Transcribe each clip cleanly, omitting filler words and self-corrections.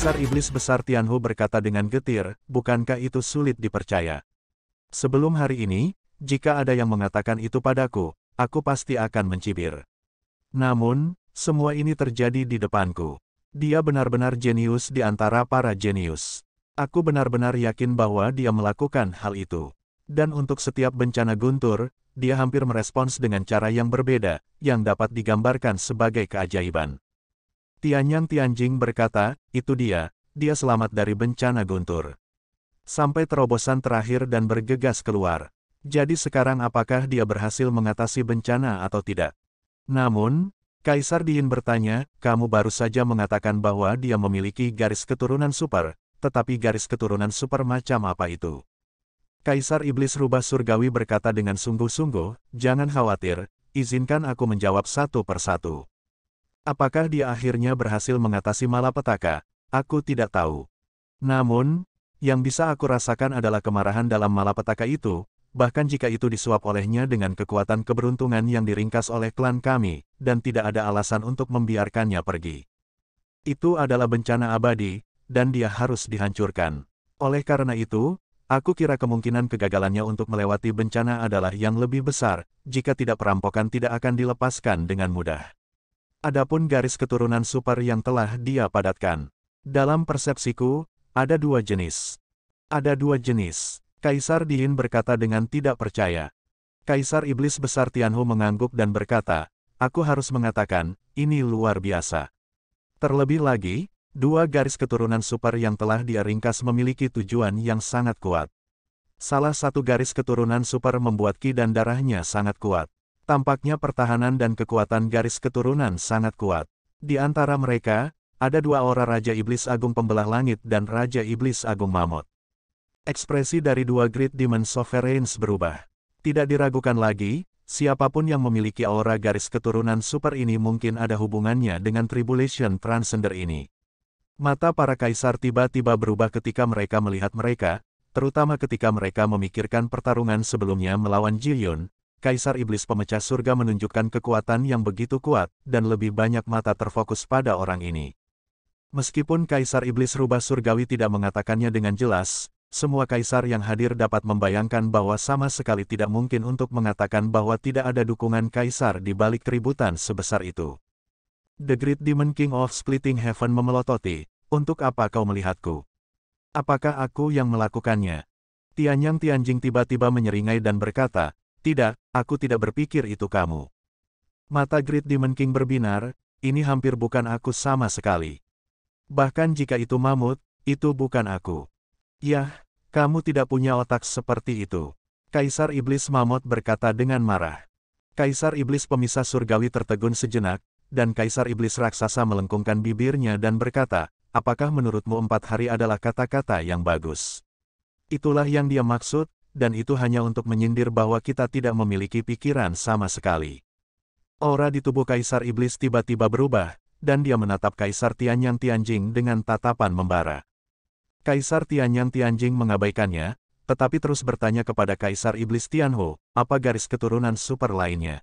Kaisar Iblis Besar Tianhu berkata dengan getir, bukankah itu sulit dipercaya? Sebelum hari ini, jika ada yang mengatakan itu padaku, aku pasti akan mencibir. Namun, semua ini terjadi di depanku. Dia benar-benar jenius di antara para jenius. Aku benar-benar yakin bahwa dia melakukan hal itu. Dan untuk setiap bencana guntur, dia hampir merespons dengan cara yang berbeda, yang dapat digambarkan sebagai keajaiban. Tianyang Tianjing berkata, itu dia selamat dari bencana guntur. Sampai terobosan terakhir dan bergegas keluar. Jadi sekarang apakah dia berhasil mengatasi bencana atau tidak? Namun, Kaisar Diin bertanya, kamu baru saja mengatakan bahwa dia memiliki garis keturunan super, tetapi garis keturunan super macam apa itu? Kaisar Iblis Rubah Surgawi berkata dengan sungguh-sungguh, jangan khawatir, izinkan aku menjawab satu persatu. Apakah dia akhirnya berhasil mengatasi malapetaka? Aku tidak tahu. Namun, yang bisa aku rasakan adalah kemarahan dalam malapetaka itu, bahkan jika itu disuap olehnya dengan kekuatan keberuntungan yang diringkas oleh klan kami, dan tidak ada alasan untuk membiarkannya pergi. Itu adalah bencana abadi, dan dia harus dihancurkan. Oleh karena itu, aku kira kemungkinan kegagalannya untuk melewati bencana adalah yang lebih besar, jika tidak perampokan tidak akan dilepaskan dengan mudah. Adapun garis keturunan super yang telah dia padatkan. Dalam persepsiku, ada dua jenis. Ada dua jenis. Kaisar Diin berkata dengan tidak percaya. Kaisar Iblis Besar Tianhu mengangguk dan berkata, aku harus mengatakan, ini luar biasa. Terlebih lagi, dua garis keturunan super yang telah dia ringkas memiliki tujuan yang sangat kuat. Salah satu garis keturunan super membuat ki dan darahnya sangat kuat. Tampaknya pertahanan dan kekuatan garis keturunan sangat kuat. Di antara mereka, ada dua aura Raja Iblis Agung Pembelah Langit dan Raja Iblis Agung Mammoth. Ekspresi dari dua Great Demon Sovereigns berubah. Tidak diragukan lagi, siapapun yang memiliki aura garis keturunan super ini mungkin ada hubungannya dengan Tribulation Transcender ini. Mata para kaisar tiba-tiba berubah ketika mereka melihat mereka, terutama ketika mereka memikirkan pertarungan sebelumnya melawan Jiyun. Kaisar Iblis Pemecah Surga menunjukkan kekuatan yang begitu kuat, dan lebih banyak mata terfokus pada orang ini. Meskipun Kaisar Iblis Rubah Surgawi tidak mengatakannya dengan jelas, semua kaisar yang hadir dapat membayangkan bahwa sama sekali tidak mungkin untuk mengatakan bahwa tidak ada dukungan kaisar di balik keributan sebesar itu. The Great Demon King of Splitting Heaven memelototi, untuk apa kau melihatku? Apakah aku yang melakukannya? Tianyang Tianjing tiba-tiba menyeringai dan berkata, tidak, aku tidak berpikir itu kamu. Mata Great Demon King berbinar, ini hampir bukan aku sama sekali. Bahkan jika itu Mammoth, itu bukan aku. Yah, kamu tidak punya otak seperti itu. Kaisar Iblis Mammoth berkata dengan marah. Kaisar Iblis Pemisah Surgawi tertegun sejenak, dan Kaisar Iblis Raksasa melengkungkan bibirnya dan berkata, apakah menurutmu 4 hari adalah kata-kata yang bagus? Itulah yang dia maksud, dan itu hanya untuk menyindir bahwa kita tidak memiliki pikiran sama sekali. Aura di tubuh Kaisar Iblis tiba-tiba berubah, dan dia menatap Kaisar Tianyang Tianjing dengan tatapan membara. Kaisar Tianyang Tianjing mengabaikannya, tetapi terus bertanya kepada Kaisar Iblis Tianhu, apa garis keturunan super lainnya.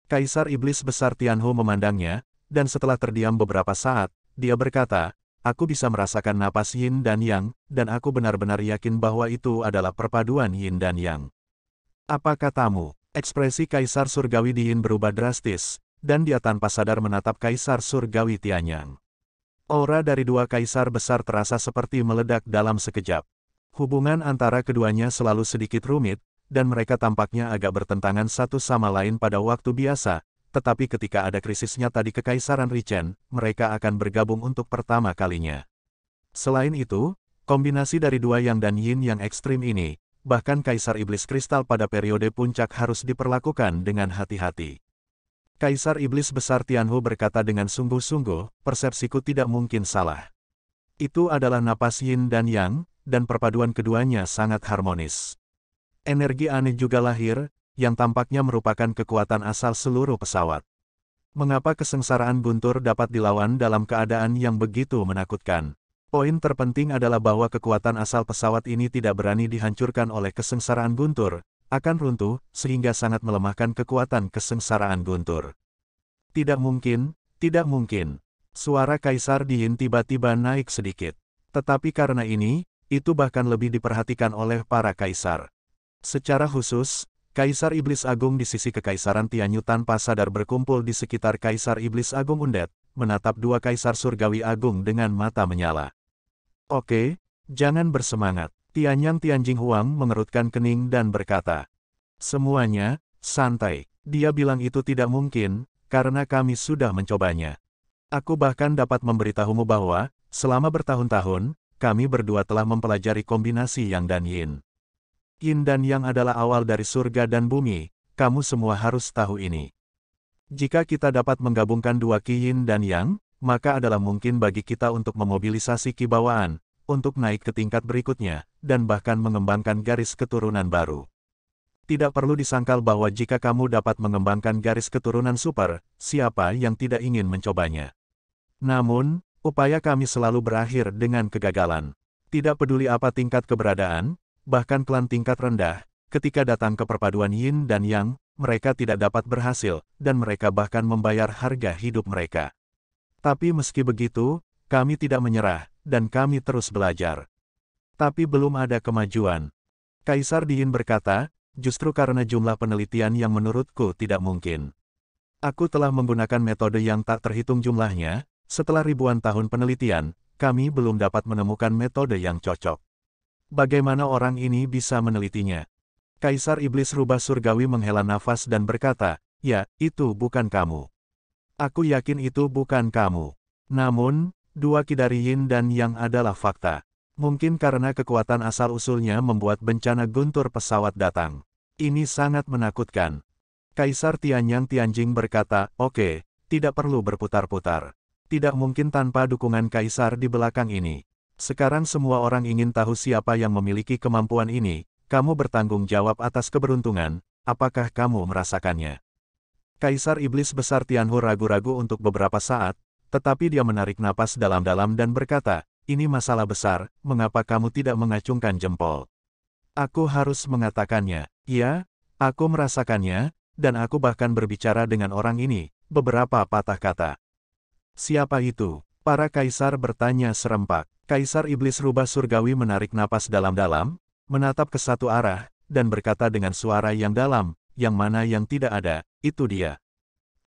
Kaisar Iblis Besar Tianhu memandangnya, dan setelah terdiam beberapa saat, dia berkata, aku bisa merasakan napas yin dan yang, dan aku benar-benar yakin bahwa itu adalah perpaduan yin dan yang. Apa katamu? Ekspresi Kaisar Surgawi Diin berubah drastis, dan dia tanpa sadar menatap Kaisar Surgawi Tianyang. Aura dari dua kaisar besar terasa seperti meledak dalam sekejap. Hubungan antara keduanya selalu sedikit rumit, dan mereka tampaknya agak bertentangan satu sama lain pada waktu biasa. Tetapi ketika ada krisis nyata di Kekaisaran Richen, mereka akan bergabung untuk pertama kalinya. Selain itu, kombinasi dari dua yang dan yin yang ekstrim ini, bahkan Kaisar Iblis Kristal pada periode puncak harus diperlakukan dengan hati-hati. Kaisar Iblis Besar Tianhu berkata dengan sungguh-sungguh, persepsiku tidak mungkin salah. Itu adalah napas yin dan yang, dan perpaduan keduanya sangat harmonis. Energi aneh juga lahir, yang tampaknya merupakan kekuatan asal seluruh pesawat. Mengapa kesengsaraan guntur dapat dilawan dalam keadaan yang begitu menakutkan? Poin terpenting adalah bahwa kekuatan asal pesawat ini tidak berani dihancurkan oleh kesengsaraan guntur, akan runtuh, sehingga sangat melemahkan kekuatan kesengsaraan guntur. Tidak mungkin, tidak mungkin. Suara Kaisar Diin tiba-tiba naik sedikit. Tetapi karena ini, itu bahkan lebih diperhatikan oleh para kaisar. Secara khusus, Kaisar Iblis Agung di sisi Kekaisaran Tianyu tanpa sadar berkumpul di sekitar Kaisar Iblis Agung Undead, menatap dua Kaisar Surgawi Agung dengan mata menyala. Oke, jangan bersemangat. Tianyang Tianjing Huang mengerutkan kening dan berkata. Semuanya, santai. Dia bilang itu tidak mungkin, karena kami sudah mencobanya. Aku bahkan dapat memberitahumu bahwa, selama bertahun-tahun, kami berdua telah mempelajari kombinasi Yang dan Yin. Yin dan Yang adalah awal dari surga dan bumi, kamu semua harus tahu ini. Jika kita dapat menggabungkan dua Ki Yin dan Yang, maka adalah mungkin bagi kita untuk memobilisasi Ki bawaan, untuk naik ke tingkat berikutnya, dan bahkan mengembangkan garis keturunan baru. Tidak perlu disangkal bahwa jika kamu dapat mengembangkan garis keturunan super, siapa yang tidak ingin mencobanya. Namun, upaya kami selalu berakhir dengan kegagalan. Tidak peduli apa tingkat keberadaan, bahkan klan tingkat rendah, ketika datang ke perpaduan Yin dan Yang, mereka tidak dapat berhasil, dan mereka bahkan membayar harga hidup mereka. Tapi meski begitu, kami tidak menyerah, dan kami terus belajar. Tapi belum ada kemajuan. Kaisar Diin berkata, justru karena jumlah penelitian yang menurutku tidak mungkin. Aku telah menggunakan metode yang tak terhitung jumlahnya, setelah ribuan tahun penelitian, kami belum dapat menemukan metode yang cocok. Bagaimana orang ini bisa menelitinya? Kaisar Iblis Rubah Surgawi menghela nafas dan berkata, ya, itu bukan kamu. Aku yakin itu bukan kamu. Namun, dua Ki dari Yin dan Yang adalah fakta. Mungkin karena kekuatan asal-usulnya membuat bencana guntur pesawat datang. Ini sangat menakutkan. Kaisar Tianyang Tianjing berkata, oke, tidak perlu berputar-putar. Tidak mungkin tanpa dukungan Kaisar di belakang ini. Sekarang semua orang ingin tahu siapa yang memiliki kemampuan ini. Kamu bertanggung jawab atas keberuntungan, apakah kamu merasakannya? Kaisar Iblis Besar Tianhu ragu-ragu untuk beberapa saat, tetapi dia menarik napas dalam-dalam dan berkata, ini masalah besar, mengapa kamu tidak mengacungkan jempol? Aku harus mengatakannya. Ya, aku merasakannya, dan aku bahkan berbicara dengan orang ini, beberapa patah kata. Siapa itu? Para kaisar bertanya serempak. Kaisar Iblis Rubah Surgawi menarik napas dalam-dalam, menatap ke satu arah, dan berkata dengan suara yang dalam, yang mana yang tidak ada, itu dia.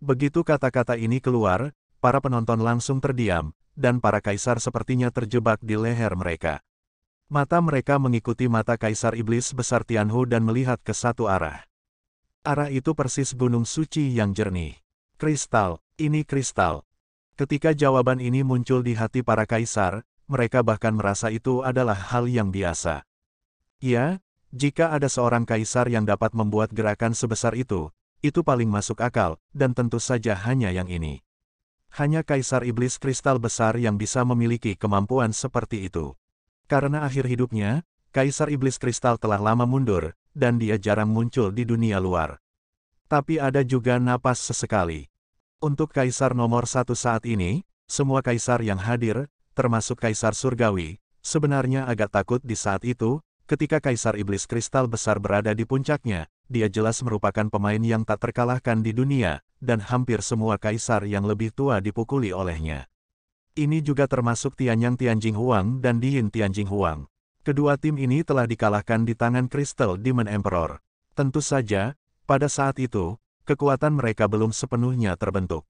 Begitu kata-kata ini keluar, para penonton langsung terdiam, dan para kaisar sepertinya terjebak di leher mereka. Mata mereka mengikuti mata Kaisar Iblis Besar Tianhu dan melihat ke satu arah. Arah itu persis gunung suci yang jernih. Kristal, ini kristal. Ketika jawaban ini muncul di hati para kaisar, mereka bahkan merasa itu adalah hal yang biasa. Ya, jika ada seorang kaisar yang dapat membuat gerakan sebesar itu paling masuk akal, dan tentu saja hanya yang ini. Hanya Kaisar Iblis Kristal Besar yang bisa memiliki kemampuan seperti itu. Karena akhir hidupnya, Kaisar Iblis Kristal telah lama mundur, dan dia jarang muncul di dunia luar. Tapi ada juga napas sesekali. Untuk Kaisar nomor 1 saat ini, semua kaisar yang hadir, termasuk Kaisar Surgawi, sebenarnya agak takut di saat itu, ketika Kaisar Iblis Kristal Besar berada di puncaknya, dia jelas merupakan pemain yang tak terkalahkan di dunia, dan hampir semua kaisar yang lebih tua dipukuli olehnya. Ini juga termasuk Tianyang Tianjing Huang dan Diin Tianjing Huang. Kedua tim ini telah dikalahkan di tangan Crystal Demon Emperor. Tentu saja, pada saat itu, kekuatan mereka belum sepenuhnya terbentuk.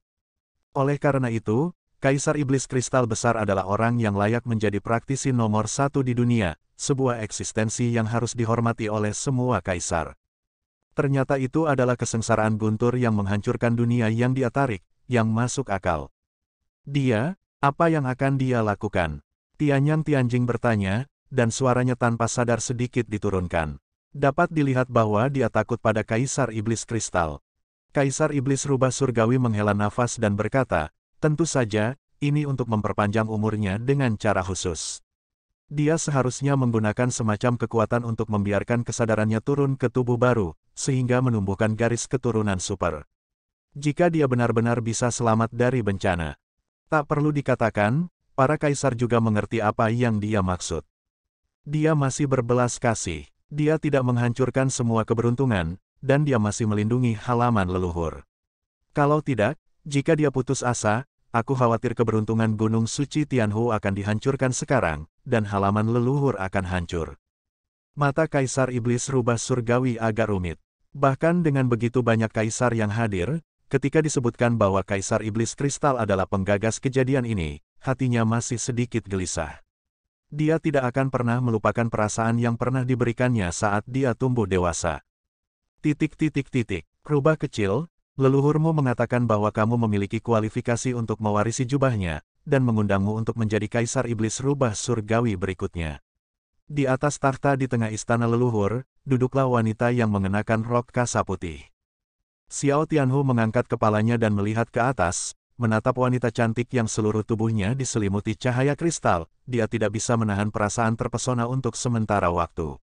Oleh karena itu, Kaisar Iblis Kristal Besar adalah orang yang layak menjadi praktisi nomor 1 di dunia, sebuah eksistensi yang harus dihormati oleh semua kaisar. Ternyata itu adalah kesengsaraan guntur yang menghancurkan dunia yang dia tarik, yang masuk akal. Dia, apa yang akan dia lakukan? Tianyang Tianjing bertanya, dan suaranya tanpa sadar sedikit diturunkan. Dapat dilihat bahwa dia takut pada Kaisar Iblis Kristal. Kaisar Iblis Rubah Surgawi menghela nafas dan berkata, tentu saja, ini untuk memperpanjang umurnya dengan cara khusus. Dia seharusnya menggunakan semacam kekuatan untuk membiarkan kesadarannya turun ke tubuh baru, sehingga menumbuhkan garis keturunan super. Jika dia benar-benar bisa selamat dari bencana. Tak perlu dikatakan, para kaisar juga mengerti apa yang dia maksud. Dia masih berbelas kasih, dia tidak menghancurkan semua keberuntungan, dan dia masih melindungi halaman leluhur. Kalau tidak, jika dia putus asa, aku khawatir keberuntungan Gunung Suci Tianhu akan dihancurkan sekarang, dan halaman leluhur akan hancur. Mata Kaisar Iblis Rubah Surgawi agak rumit. Bahkan dengan begitu banyak kaisar yang hadir, ketika disebutkan bahwa Kaisar Iblis Kristal adalah penggagas kejadian ini, hatinya masih sedikit gelisah. Dia tidak akan pernah melupakan perasaan yang pernah diberikannya saat dia tumbuh dewasa. Rubah kecil, leluhurmu mengatakan bahwa kamu memiliki kualifikasi untuk mewarisi jubahnya, dan mengundangmu untuk menjadi Kaisar Iblis Rubah Surgawi berikutnya. Di atas takhta di tengah istana leluhur, duduklah wanita yang mengenakan rok kasa putih. Xiao Tianhu mengangkat kepalanya dan melihat ke atas, menatap wanita cantik yang seluruh tubuhnya diselimuti cahaya kristal, dia tidak bisa menahan perasaan terpesona untuk sementara waktu.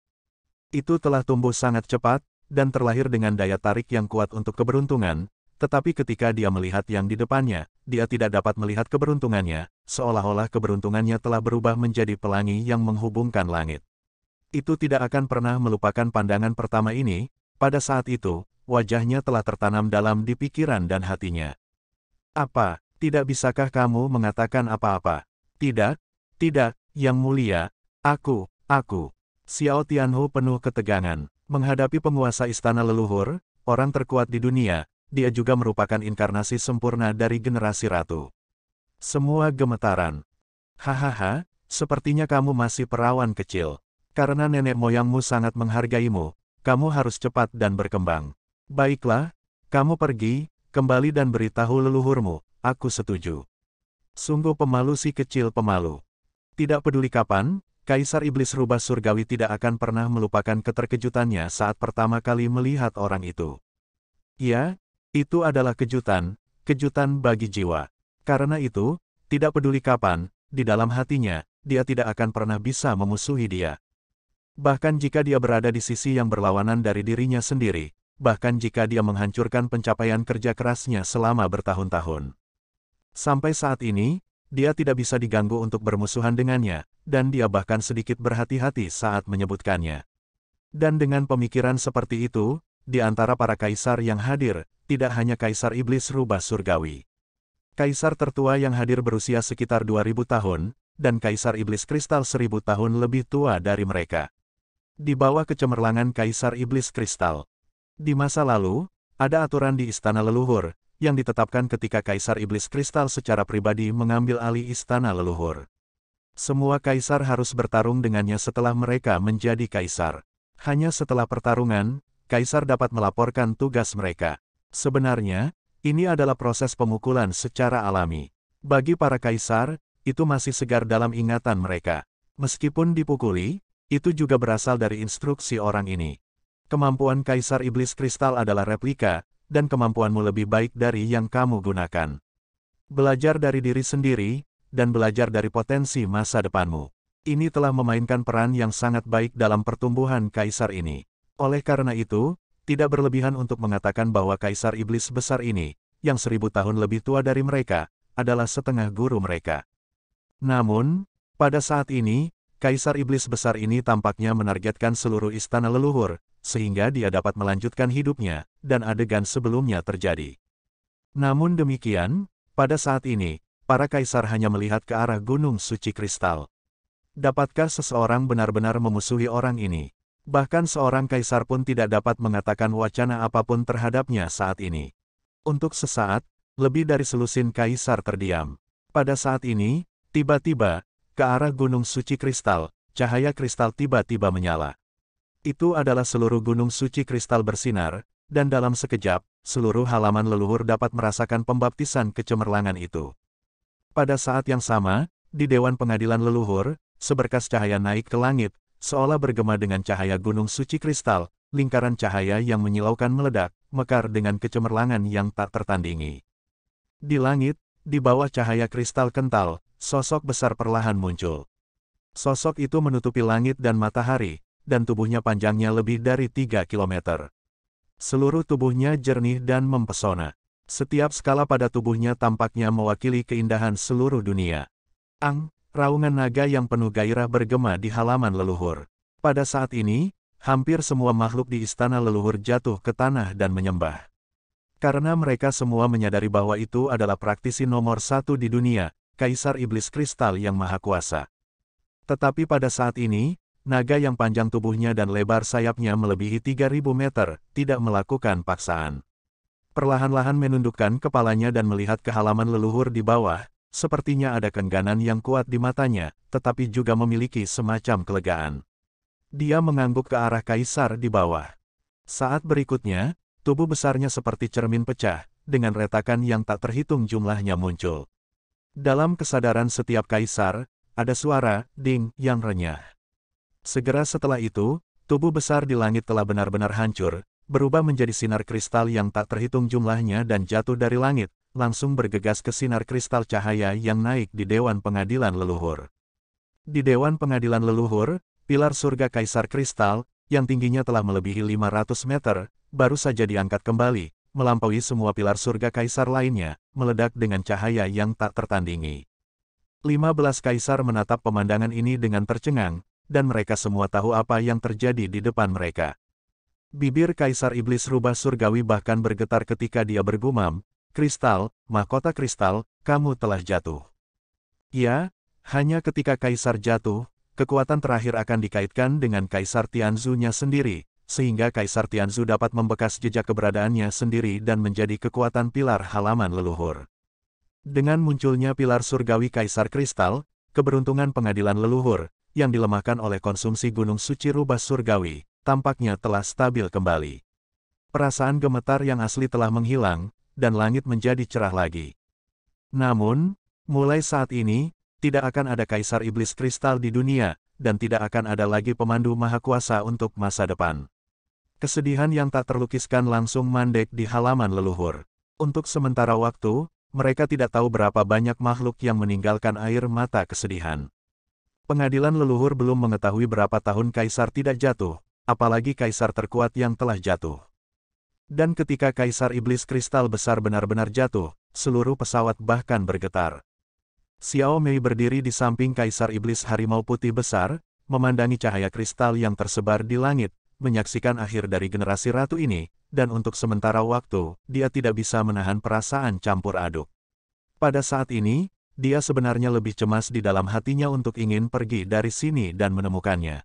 Itu telah tumbuh sangat cepat, dan terlahir dengan daya tarik yang kuat untuk keberuntungan, tetapi ketika dia melihat yang di depannya, dia tidak dapat melihat keberuntungannya, seolah-olah keberuntungannya telah berubah menjadi pelangi yang menghubungkan langit. Itu tidak akan pernah melupakan pandangan pertama ini, pada saat itu, wajahnya telah tertanam dalam di pikiran dan hatinya. Apa, tidak bisakah kamu mengatakan apa-apa? Tidak, Yang Mulia, aku. Xiao Tianhu penuh ketegangan. Menghadapi penguasa istana leluhur, orang terkuat di dunia, dia juga merupakan inkarnasi sempurna dari generasi ratu. Semua gemetaran. Hahaha, sepertinya kamu masih perawan kecil. Karena nenek moyangmu sangat menghargaimu, kamu harus cepat dan berkembang. Baiklah, kamu pergi, kembali dan beritahu leluhurmu, aku setuju. Sungguh pemalu si kecil pemalu. Tidak peduli kapan, Kaisar Iblis Rubah Surgawi tidak akan pernah melupakan keterkejutannya saat pertama kali melihat orang itu. Ya, itu adalah kejutan bagi jiwa. Karena itu, tidak peduli kapan, di dalam hatinya, dia tidak akan pernah bisa memusuhi dia. Bahkan jika dia berada di sisi yang berlawanan dari dirinya sendiri, bahkan jika dia menghancurkan pencapaian kerja kerasnya selama bertahun-tahun. Sampai saat ini, dia tidak bisa diganggu untuk bermusuhan dengannya, dan dia bahkan sedikit berhati-hati saat menyebutkannya. Dan dengan pemikiran seperti itu, di antara para kaisar yang hadir, tidak hanya Kaisar Iblis Rubah Surgawi. Kaisar tertua yang hadir berusia sekitar 2000 tahun, dan Kaisar Iblis Kristal 1000 tahun lebih tua dari mereka. Di bawah kecemerlangan Kaisar Iblis Kristal. Di masa lalu, ada aturan di istana leluhur, yang ditetapkan ketika Kaisar Iblis Kristal secara pribadi mengambil alih istana leluhur. Semua kaisar harus bertarung dengannya setelah mereka menjadi kaisar. Hanya setelah pertarungan, kaisar dapat melaporkan tugas mereka. Sebenarnya, ini adalah proses pemukulan secara alami. Bagi para kaisar, itu masih segar dalam ingatan mereka. Meskipun dipukuli, itu juga berasal dari instruksi orang ini. Kemampuan Kaisar Iblis Kristal adalah replika, dan kemampuanmu lebih baik dari yang kamu gunakan. Belajar dari diri sendiri, dan belajar dari potensi masa depanmu. Ini telah memainkan peran yang sangat baik dalam pertumbuhan kaisar ini. Oleh karena itu, tidak berlebihan untuk mengatakan bahwa Kaisar Iblis besar ini, yang 1000 tahun lebih tua dari mereka, adalah setengah guru mereka. Namun, pada saat ini, Kaisar Iblis besar ini tampaknya menargetkan seluruh istana leluhur, sehingga dia dapat melanjutkan hidupnya, dan adegan sebelumnya terjadi. Namun demikian, pada saat ini, para kaisar hanya melihat ke arah Gunung Suci Kristal. Dapatkah seseorang benar-benar memusuhi orang ini? Bahkan seorang kaisar pun tidak dapat mengatakan wacana apapun terhadapnya saat ini. Untuk sesaat, lebih dari selusin kaisar terdiam. Pada saat ini, tiba-tiba, ke arah Gunung Suci Kristal, cahaya kristal tiba-tiba menyala. Itu adalah seluruh Gunung Suci Kristal bersinar, dan dalam sekejap, seluruh halaman leluhur dapat merasakan pembaptisan kecemerlangan itu. Pada saat yang sama, di Dewan Pengadilan Leluhur, seberkas cahaya naik ke langit, seolah bergema dengan cahaya Gunung Suci Kristal, lingkaran cahaya yang menyilaukan meledak, mekar dengan kecemerlangan yang tak tertandingi. Di langit, di bawah cahaya kristal kental, sosok besar perlahan muncul. Sosok itu menutupi langit dan matahari, dan tubuhnya panjangnya lebih dari 3 kilometer. Seluruh tubuhnya jernih dan mempesona. Setiap skala pada tubuhnya tampaknya mewakili keindahan seluruh dunia. Raungan naga yang penuh gairah bergema di halaman leluhur. Pada saat ini, hampir semua makhluk di istana leluhur jatuh ke tanah dan menyembah. Karena mereka semua menyadari bahwa itu adalah praktisi nomor satu di dunia, Kaisar Iblis Kristal yang Maha Kuasa. Tetapi pada saat ini, naga yang panjang tubuhnya dan lebar sayapnya melebihi 3.000 meter, tidak melakukan paksaan. Perlahan-lahan menundukkan kepalanya dan melihat ke halaman leluhur di bawah, sepertinya ada keengganan yang kuat di matanya, tetapi juga memiliki semacam kelegaan. Dia mengangguk ke arah Kaisar di bawah. Saat berikutnya, tubuh besarnya seperti cermin pecah, dengan retakan yang tak terhitung jumlahnya muncul. Dalam kesadaran setiap Kaisar, ada suara ding yang renyah. Segera setelah itu, tubuh besar di langit telah benar-benar hancur, berubah menjadi sinar kristal yang tak terhitung jumlahnya dan jatuh dari langit, langsung bergegas ke sinar kristal cahaya yang naik di Dewan Pengadilan Leluhur. Di Dewan Pengadilan Leluhur, pilar surga Kaisar Kristal, yang tingginya telah melebihi 500 meter, baru saja diangkat kembali, melampaui semua pilar surga Kaisar lainnya, meledak dengan cahaya yang tak tertandingi. 15 Kaisar menatap pemandangan ini dengan tercengang, dan mereka semua tahu apa yang terjadi di depan mereka. Bibir Kaisar Iblis Rubah Surgawi bahkan bergetar ketika dia bergumam, "Kristal, mahkota kristal, kamu telah jatuh." Ya, hanya ketika Kaisar jatuh, kekuatan terakhir akan dikaitkan dengan Kaisar Tianzu-nya sendiri, sehingga Kaisar Tianzu dapat membekas jejak keberadaannya sendiri dan menjadi kekuatan pilar halaman leluhur. Dengan munculnya pilar surgawi Kaisar Kristal, keberuntungan pengadilan leluhur, yang dilemahkan oleh konsumsi gunung suci Rubah Surgawi, tampaknya telah stabil kembali. Perasaan gemetar yang asli telah menghilang, dan langit menjadi cerah lagi. Namun, mulai saat ini, tidak akan ada Kaisar Iblis Kristal di dunia, dan tidak akan ada lagi pemandu maha kuasa untuk masa depan. Kesedihan yang tak terlukiskan langsung mandek di halaman leluhur. Untuk sementara waktu, mereka tidak tahu berapa banyak makhluk yang meninggalkan air mata kesedihan. Pengadilan leluhur belum mengetahui berapa tahun Kaisar tidak jatuh, apalagi Kaisar terkuat yang telah jatuh. Dan ketika Kaisar Iblis Kristal besar benar-benar jatuh, seluruh pesawat bahkan bergetar. Xiao Mei berdiri di samping Kaisar Iblis Harimau Putih besar, memandangi cahaya kristal yang tersebar di langit, menyaksikan akhir dari generasi ratu ini, dan untuk sementara waktu, dia tidak bisa menahan perasaan campur aduk. Pada saat ini, dia sebenarnya lebih cemas di dalam hatinya untuk ingin pergi dari sini dan menemukannya.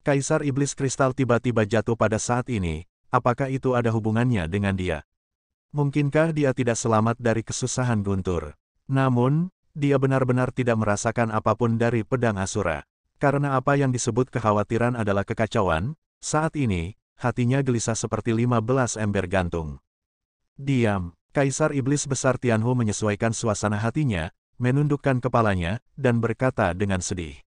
Kaisar Iblis Kristal tiba-tiba jatuh pada saat ini, apakah itu ada hubungannya dengan dia? Mungkinkah dia tidak selamat dari kesusahan guntur? Namun, dia benar-benar tidak merasakan apapun dari pedang Asura. Karena apa yang disebut kekhawatiran adalah kekacauan, saat ini, hatinya gelisah seperti 15 ember gantung. Diam, Kaisar Iblis Besar Tianhu menyesuaikan suasana hatinya, menundukkan kepalanya, dan berkata dengan sedih.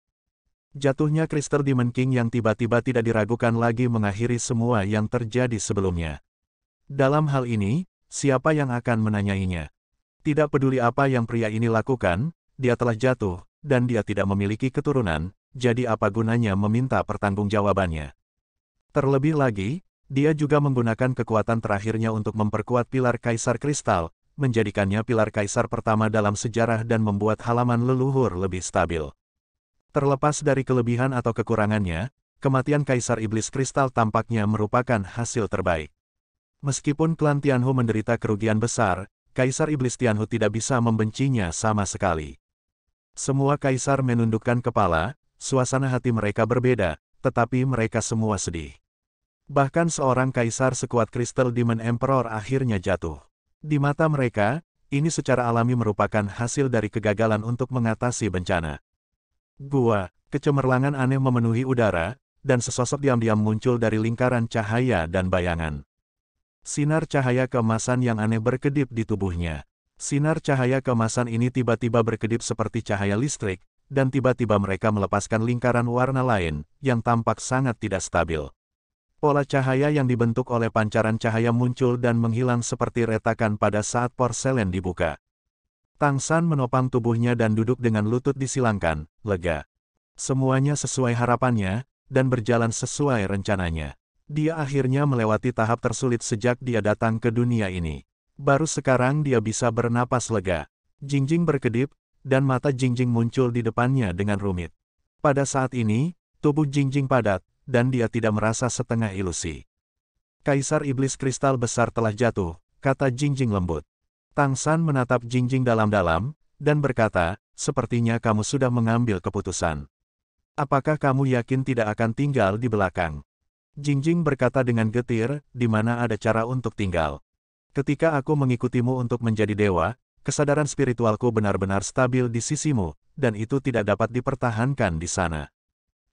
Jatuhnya Crystal Demon King yang tiba-tiba tidak diragukan lagi mengakhiri semua yang terjadi sebelumnya. Dalam hal ini, siapa yang akan menanyainya? Tidak peduli apa yang pria ini lakukan, dia telah jatuh, dan dia tidak memiliki keturunan, jadi apa gunanya meminta pertanggungjawabannya? Terlebih lagi, dia juga menggunakan kekuatan terakhirnya untuk memperkuat pilar Kaisar Kristal, menjadikannya pilar Kaisar pertama dalam sejarah dan membuat halaman leluhur lebih stabil. Terlepas dari kelebihan atau kekurangannya, kematian Kaisar Iblis Kristal tampaknya merupakan hasil terbaik. Meskipun klan Tianhu menderita kerugian besar, Kaisar Iblis Tianhu tidak bisa membencinya sama sekali. Semua kaisar menundukkan kepala, suasana hati mereka berbeda, tetapi mereka semua sedih. Bahkan seorang kaisar sekuat Crystal Demon Emperor akhirnya jatuh. Di mata mereka, ini secara alami merupakan hasil dari kegagalan untuk mengatasi bencana. Kecemerlangan aneh memenuhi udara, dan sesosok diam-diam muncul dari lingkaran cahaya dan bayangan. Sinar cahaya keemasan yang aneh berkedip di tubuhnya. Sinar cahaya keemasan ini tiba-tiba berkedip seperti cahaya listrik, dan tiba-tiba mereka melepaskan lingkaran warna lain, yang tampak sangat tidak stabil. Pola cahaya yang dibentuk oleh pancaran cahaya muncul dan menghilang seperti retakan pada saat porselen dibuka. Tang San menopang tubuhnya dan duduk dengan lutut disilangkan, lega. Semuanya sesuai harapannya, dan berjalan sesuai rencananya. Dia akhirnya melewati tahap tersulit sejak dia datang ke dunia ini. Baru sekarang dia bisa bernapas lega. Jingjing berkedip, dan mata Jingjing muncul di depannya dengan rumit. Pada saat ini, tubuh Jingjing padat, dan dia tidak merasa setengah ilusi. Kaisar Iblis Kristal Besar telah jatuh, kata Jingjing lembut. Tang San menatap Jingjing dalam-dalam, dan berkata, sepertinya kamu sudah mengambil keputusan. Apakah kamu yakin tidak akan tinggal di belakang? Jingjing berkata dengan getir, di mana ada cara untuk tinggal. Ketika aku mengikutimu untuk menjadi dewa, kesadaran spiritualku benar-benar stabil di sisimu, dan itu tidak dapat dipertahankan di sana.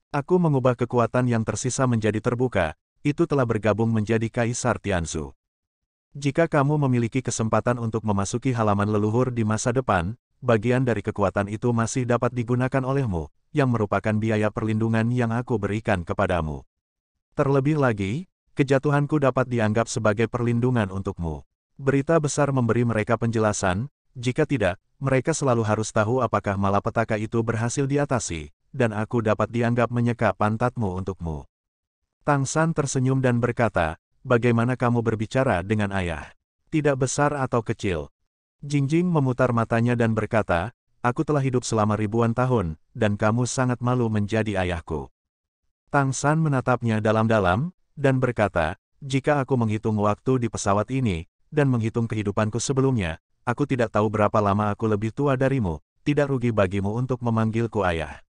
Aku mengubah kekuatan yang tersisa menjadi terbuka, itu telah bergabung menjadi Kaisar Tianzu. Jika kamu memiliki kesempatan untuk memasuki halaman leluhur di masa depan, bagian dari kekuatan itu masih dapat digunakan olehmu, yang merupakan biaya perlindungan yang aku berikan kepadamu. Terlebih lagi, kejatuhanku dapat dianggap sebagai perlindungan untukmu. Berita besar memberi mereka penjelasan, jika tidak, mereka selalu harus tahu apakah malapetaka itu berhasil diatasi, dan aku dapat dianggap menyeka pantatmu untukmu. Tang San tersenyum dan berkata, bagaimana kamu berbicara dengan ayah? Tidak besar atau kecil. Jingjing memutar matanya dan berkata, aku telah hidup selama ribuan tahun, dan kamu sangat malu menjadi ayahku. Tang San menatapnya dalam-dalam, dan berkata, jika aku menghitung waktu di pesawat ini, dan menghitung kehidupanku sebelumnya, aku tidak tahu berapa lama aku lebih tua darimu, tidak rugi bagimu untuk memanggilku ayah.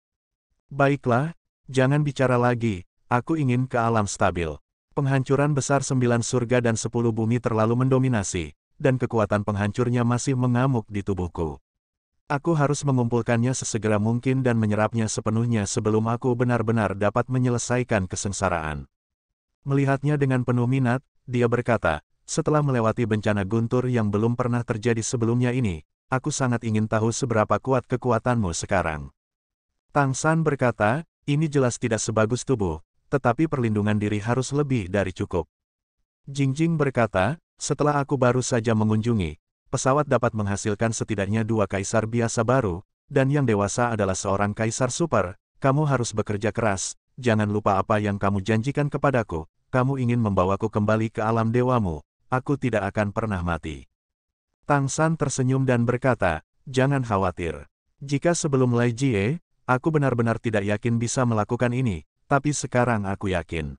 Baiklah, jangan bicara lagi, aku ingin ke alam stabil. Penghancuran besar 9 surga dan 10 bumi terlalu mendominasi, dan kekuatan penghancurnya masih mengamuk di tubuhku. Aku harus mengumpulkannya sesegera mungkin dan menyerapnya sepenuhnya sebelum aku benar-benar dapat menyelesaikan kesengsaraan. Melihatnya dengan penuh minat, dia berkata, setelah melewati bencana guntur yang belum pernah terjadi sebelumnya ini, aku sangat ingin tahu seberapa kuat kekuatanmu sekarang. Tang San berkata, ini jelas tidak sebagus tubuh, tetapi perlindungan diri harus lebih dari cukup. Jingjing berkata, setelah aku baru saja mengunjungi, pesawat dapat menghasilkan setidaknya 2 kaisar biasa baru, dan yang dewasa adalah seorang kaisar super, kamu harus bekerja keras, jangan lupa apa yang kamu janjikan kepadaku, kamu ingin membawaku kembali ke alam dewamu, aku tidak akan pernah mati. Tang San tersenyum dan berkata, jangan khawatir. Jika sebelum Lai Jie, aku benar-benar tidak yakin bisa melakukan ini, tapi sekarang aku yakin.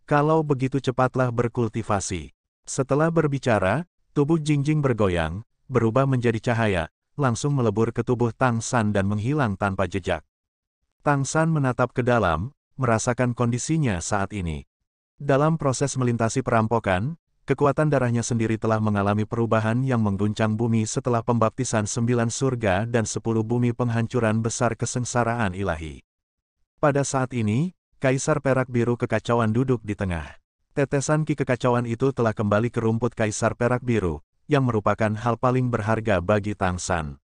Kalau begitu cepatlah berkultivasi. Setelah berbicara, tubuh Jingjing bergoyang, berubah menjadi cahaya, langsung melebur ke tubuh Tang San dan menghilang tanpa jejak. Tang San menatap ke dalam, merasakan kondisinya saat ini. Dalam proses melintasi perampokan, kekuatan darahnya sendiri telah mengalami perubahan yang mengguncang bumi setelah pembaptisan 9 surga dan 10 bumi penghancuran besar kesengsaraan ilahi. Pada saat ini, Kaisar Perak Biru Kekacauan duduk di tengah. Tetesan ki kekacauan itu telah kembali ke rumput Kaisar Perak Biru, yang merupakan hal paling berharga bagi Tang San.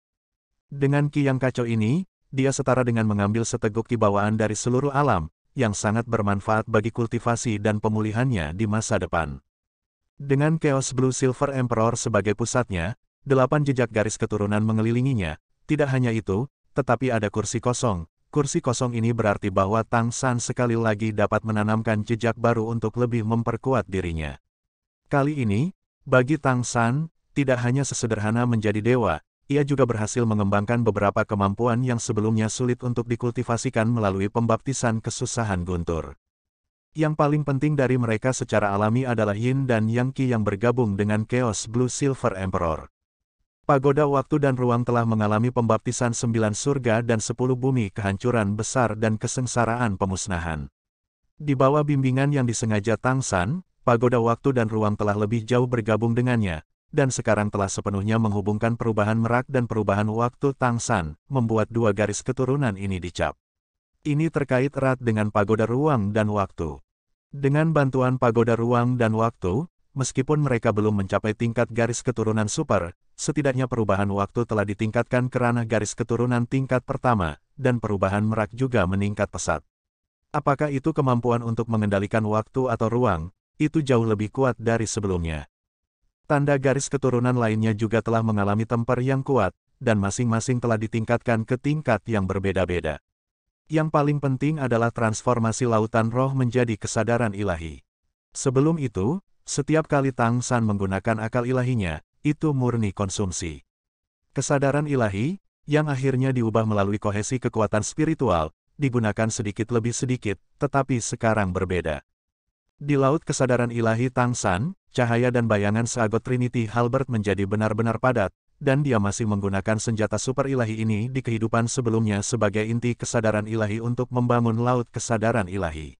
Dengan ki yang kacau ini, dia setara dengan mengambil seteguk ki bawaan dari seluruh alam, yang sangat bermanfaat bagi kultivasi dan pemulihannya di masa depan. Dengan Chaos Blue Silver Emperor sebagai pusatnya, 8 jejak garis keturunan mengelilinginya, tidak hanya itu, tetapi ada kursi kosong. Kursi kosong ini berarti bahwa Tang San sekali lagi dapat menanamkan jejak baru untuk lebih memperkuat dirinya. Kali ini, bagi Tang San, tidak hanya sesederhana menjadi dewa, ia juga berhasil mengembangkan beberapa kemampuan yang sebelumnya sulit untuk dikultivasikan melalui pembaptisan kesusahan guntur. Yang paling penting dari mereka secara alami adalah Yin dan Yang Qi yang bergabung dengan Chaos Blue Silver Emperor. Pagoda waktu dan ruang telah mengalami pembaptisan 9 surga dan 10 bumi kehancuran besar dan kesengsaraan pemusnahan. Di bawah bimbingan yang disengaja Tang San, pagoda waktu dan ruang telah lebih jauh bergabung dengannya, dan sekarang telah sepenuhnya menghubungkan perubahan merak dan perubahan waktu Tang San, membuat 2 garis keturunan ini dicap. Ini terkait erat dengan pagoda ruang dan waktu. Dengan bantuan pagoda ruang dan waktu, meskipun mereka belum mencapai tingkat garis keturunan super, setidaknya perubahan waktu telah ditingkatkan ke ranah garis keturunan tingkat pertama, dan perubahan merak juga meningkat pesat. Apakah itu kemampuan untuk mengendalikan waktu atau ruang, itu jauh lebih kuat dari sebelumnya. Tanda garis keturunan lainnya juga telah mengalami temper yang kuat, dan masing-masing telah ditingkatkan ke tingkat yang berbeda-beda. Yang paling penting adalah transformasi lautan roh menjadi kesadaran ilahi. Sebelum itu, setiap kali Tang San menggunakan akal ilahinya, itu murni konsumsi. Kesadaran ilahi, yang akhirnya diubah melalui kohesi kekuatan spiritual, digunakan sedikit lebih sedikit, tetapi sekarang berbeda. Di laut kesadaran ilahi Tang San, cahaya dan bayangan seagot Trinity Halberd menjadi benar-benar padat, dan dia masih menggunakan senjata super ilahi ini di kehidupan sebelumnya sebagai inti kesadaran ilahi untuk membangun laut kesadaran ilahi.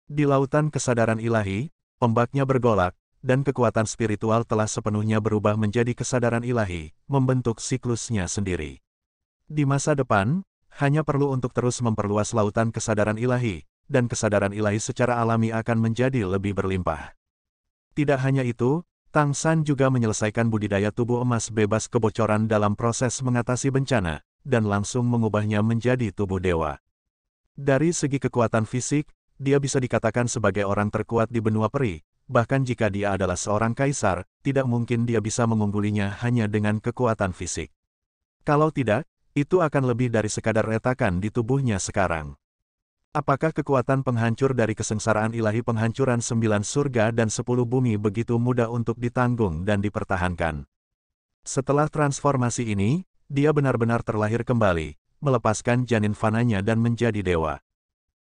Di lautan kesadaran ilahi, ombaknya bergolak, dan kekuatan spiritual telah sepenuhnya berubah menjadi kesadaran ilahi, membentuk siklusnya sendiri. Di masa depan, hanya perlu untuk terus memperluas lautan kesadaran ilahi, dan kesadaran ilahi secara alami akan menjadi lebih berlimpah. Tidak hanya itu, Tang San juga menyelesaikan budidaya tubuh emas bebas kebocoran dalam proses mengatasi bencana, dan langsung mengubahnya menjadi tubuh dewa. Dari segi kekuatan fisik, dia bisa dikatakan sebagai orang terkuat di benua peri, bahkan jika dia adalah seorang kaisar, tidak mungkin dia bisa mengunggulinya hanya dengan kekuatan fisik. Kalau tidak, itu akan lebih dari sekadar retakan di tubuhnya sekarang. Apakah kekuatan penghancur dari kesengsaraan ilahi penghancuran 9 surga dan 10 bumi begitu mudah untuk ditanggung dan dipertahankan? Setelah transformasi ini, dia benar-benar terlahir kembali, melepaskan janin fananya dan menjadi dewa.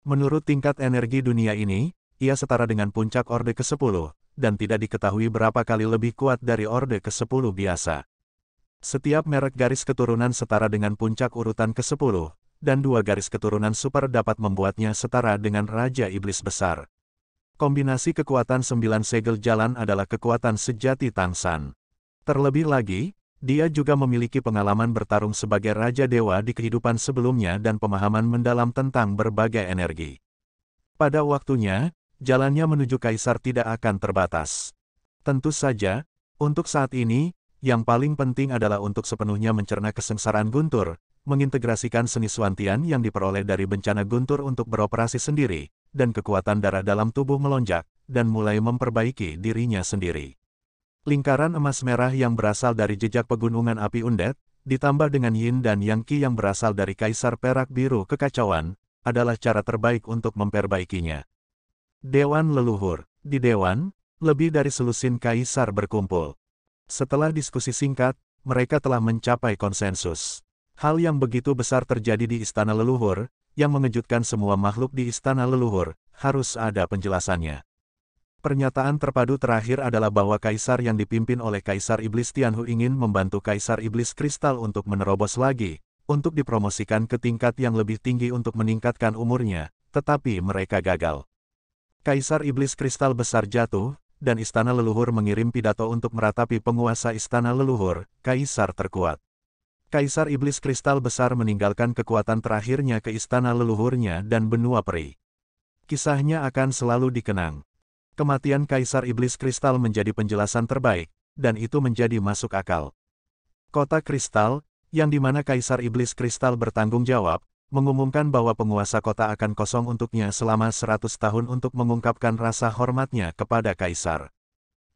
Menurut tingkat energi dunia ini, ia setara dengan puncak Orde ke-10, dan tidak diketahui berapa kali lebih kuat dari Orde ke-10 biasa. Setiap merek garis keturunan setara dengan puncak urutan ke-10, dan 2 garis keturunan super dapat membuatnya setara dengan Raja Iblis Besar. Kombinasi kekuatan 9 segel jalan adalah kekuatan sejati Tang San. Terlebih lagi, dia juga memiliki pengalaman bertarung sebagai Raja Dewa di kehidupan sebelumnya dan pemahaman mendalam tentang berbagai energi. Pada waktunya, jalannya menuju Kaisar tidak akan terbatas. Tentu saja, untuk saat ini, yang paling penting adalah untuk sepenuhnya mencerna kesengsaraan Guntur, mengintegrasikan seni Swantian yang diperoleh dari bencana Guntur untuk beroperasi sendiri, dan kekuatan darah dalam tubuh melonjak, dan mulai memperbaiki dirinya sendiri. Lingkaran emas merah yang berasal dari jejak pegunungan api undet, ditambah dengan yin dan yang qi yang berasal dari Kaisar Perak Biru Kekacauan, adalah cara terbaik untuk memperbaikinya. Dewan Leluhur. Di Dewan, lebih dari selusin kaisar berkumpul. Setelah diskusi singkat, mereka telah mencapai konsensus. Hal yang begitu besar terjadi di Istana Leluhur, yang mengejutkan semua makhluk di Istana Leluhur, harus ada penjelasannya. Pernyataan terpadu terakhir adalah bahwa kaisar yang dipimpin oleh Kaisar Iblis Tianhu ingin membantu Kaisar Iblis Kristal untuk menerobos lagi, untuk dipromosikan ke tingkat yang lebih tinggi untuk meningkatkan umurnya, tetapi mereka gagal. Kaisar Iblis Kristal Besar jatuh, dan Istana Leluhur mengirim pidato untuk meratapi penguasa Istana Leluhur, Kaisar terkuat. Kaisar Iblis Kristal Besar meninggalkan kekuatan terakhirnya ke Istana Leluhurnya dan benua peri. Kisahnya akan selalu dikenang. Kematian Kaisar Iblis Kristal menjadi penjelasan terbaik, dan itu menjadi masuk akal. Kota Kristal, yang dimana Kaisar Iblis Kristal bertanggung jawab, mengumumkan bahwa penguasa kota akan kosong untuknya selama 100 tahun untuk mengungkapkan rasa hormatnya kepada Kaisar.